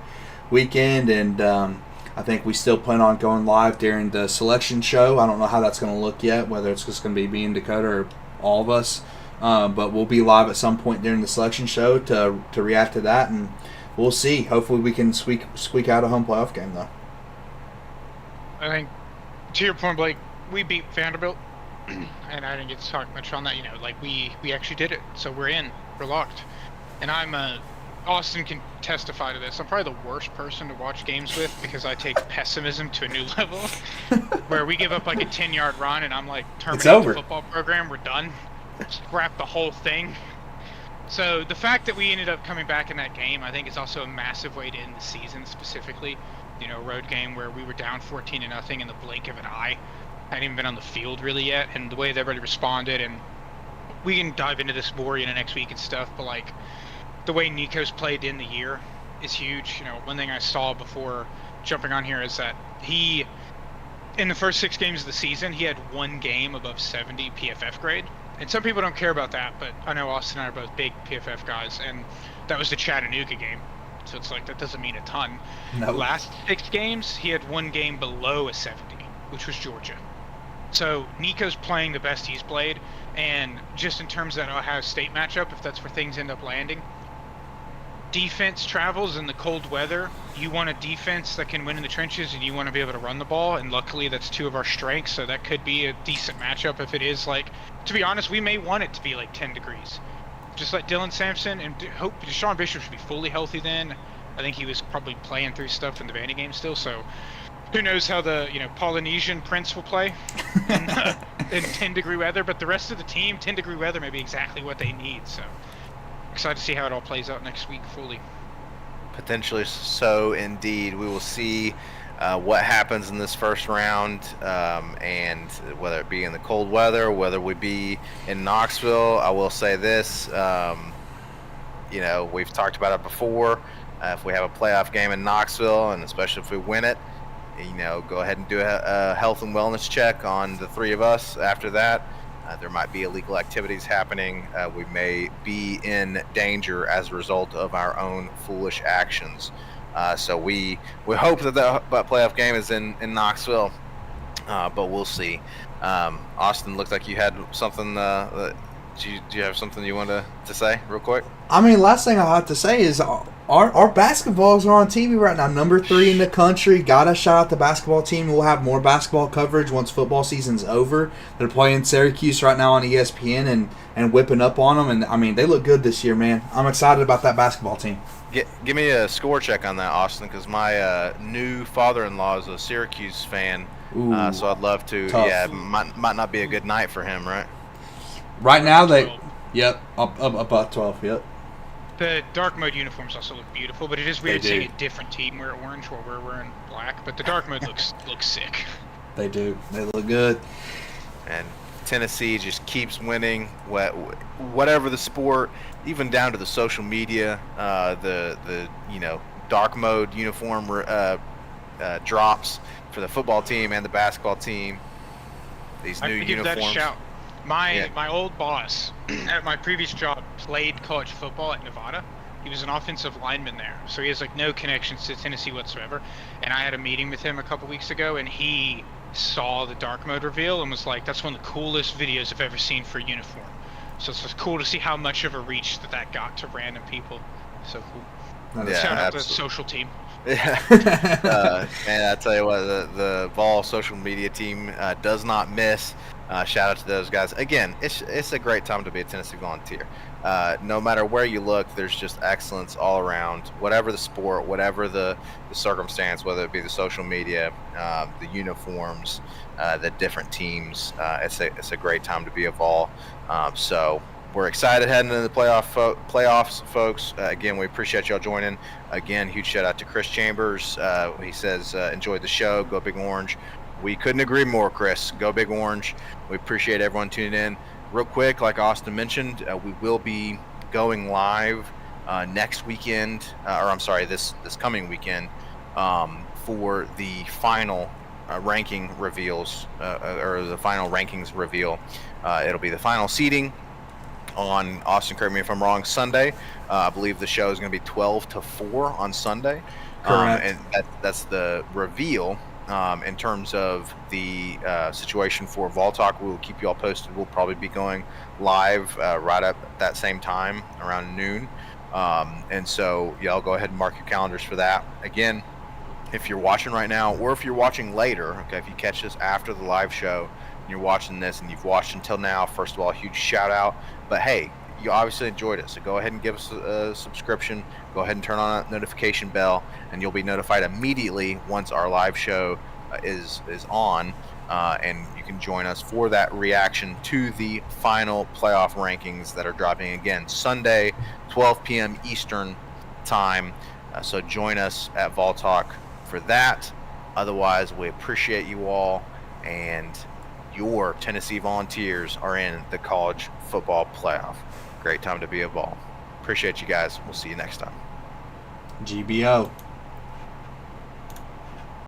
weekend, and I think we still plan on going live during the selection show. I don't know how that's going to look yet, whether it's just going to be me and Dakota or all of us, but we'll be live at some point during the selection show to react to that, and we'll see. Hopefully we can squeak out a home playoff game, though. I think, to your point, Blake, we beat Vanderbilt, and I didn't get to talk much on that. We actually did it, so we're in. We're locked. And Austin can testify to this. I'm probably the worst person to watch games with because I take pessimism to a new level where we give up like a 10-yard run and I'm like, terminate the football program, we're done. Scrap the whole thing. So the fact that we ended up coming back in that game, I think is also a massive way to end the season specifically. Road game where we were down 14-0 in the blink of an eye. Hadn't even been on the field really yet, and the way that everybody responded, and we can dive into this more next week and stuff, but like the way Nico's played in the year is huge. One thing I saw before jumping on here is that he, in the first 6 games of the season, he had 1 game above 70 PFF grade. And some people don't care about that, but I know Austin and I are both big PFF guys, and that was the Chattanooga game. So it's like, that doesn't mean a ton. No. Last 6 games, he had 1 game below a 70, which was Georgia. So Nico's playing the best he's played, and just in terms of that Ohio State matchup, if that's where things end up landing, defense travels in the cold weather. You want a defense that can win in the trenches, and you want to be able to run the ball, and luckily that's 2 of our strengths, so that could be a decent matchup if it is like, to be honest, we may want it to be like 10 degrees. Just like Dylan Sampson, and hope Deshaun Bishop should be fully healthy then. I think he was probably playing through stuff in the Vandy game still, so who knows how the Polynesian Prince will play in 10-degree weather, but the rest of the team, 10-degree weather may be exactly what they need, so excited to see how it all plays out next week fully. Potentially so, indeed. We will see what happens in this first round, and whether it be in the cold weather, whether we be in Knoxville. I will say this, we've talked about it before. If we have a playoff game in Knoxville, and especially if we win it, go ahead and do a health and wellness check on the 3 of us after that. There might be illegal activities happening. We may be in danger as a result of our own foolish actions. So we hope that the playoff game is in Knoxville, but we'll see. Austin, looked like you had something. Do you have something you wanted to say real quick? I mean, last thing I have to say is our basketballs are on TV right now. Number 3 in the country. Gotta shout out the basketball team. We'll have more basketball coverage once football season's over. They're playing Syracuse right now on ESPN and whipping up on them. And, I mean, they look good this year, man. I'm excited about that basketball team. Give me a score check on that, Austin, because my new father-in-law is a Syracuse fan. Ooh, So I'd love to. tough. Yeah, might not be a good night for him, right? Right now they, 12. yep, up about 12. Yep. The dark mode uniforms also look beautiful, but it is weird They seeing do. a different team wear orange while we're wearing black. But the dark mode looks sick. They do. They look good. And Tennessee just keeps winning. Whatever the sport, even down to the social media, the dark mode uniform drops for the football team and the basketball team. These I new have to give that a uniforms. shout. My old boss at my previous job played college football at Nevada. He was an offensive lineman there, so he has like no connections to Tennessee whatsoever. And I had a meeting with him a couple weeks ago, and he saw the dark mode reveal and was like, "That's one of the coolest videos I've ever seen for a uniform." So it's just cool to see how much of a reach that got to random people. So cool. That is- Shout out to the absolutely. social team. Yeah. Man, I tell you what, the Vol social media team does not miss. Shout out to those guys. Again, it's a great time to be a Tennessee Volunteer. No matter where you look, there's just excellence all around. Whatever the sport, whatever the circumstance, whether it be the social media, the uniforms, the different teams, it's a great time to be a Vol. So we're excited heading into the playoffs, folks. Again, we appreciate y'all joining. Again, huge shout out to Chris Chambers. He says, enjoyed the show. Go Big Orange. We couldn't agree more, Chris. Go Big Orange. We appreciate everyone tuning in. Real quick, like Austin mentioned, we will be going live next weekend, this coming weekend, for the final ranking reveals, or the final rankings reveal. It'll be the final seeding on, Austin, correct me if I'm wrong, Sunday. I believe the show is going to be 12 to 4 on Sunday. Correct. And that's the reveal. In terms of the situation for Vol Talk, we will keep you all posted. We'll probably be going live right at that same time, around noon. And so y'all go ahead and mark your calendars for that. Again, if you're watching right now, or if you're watching later, okay, if you catch this after the live show, and you're watching this and you've watched until now, first of all, a huge shout out. But hey, you obviously enjoyed it, so go ahead and give us a subscription. Go ahead and turn on that notification bell, and you'll be notified immediately once our live show is on, and you can join us for that reaction to the final playoff rankings that are dropping again Sunday, 12 p.m. Eastern time. So join us at Vol Talk for that. Otherwise, we appreciate you all, and your Tennessee Volunteers are in the college football playoff. Great time to be a Vol. Appreciate you guys. We'll see you next time. GBO.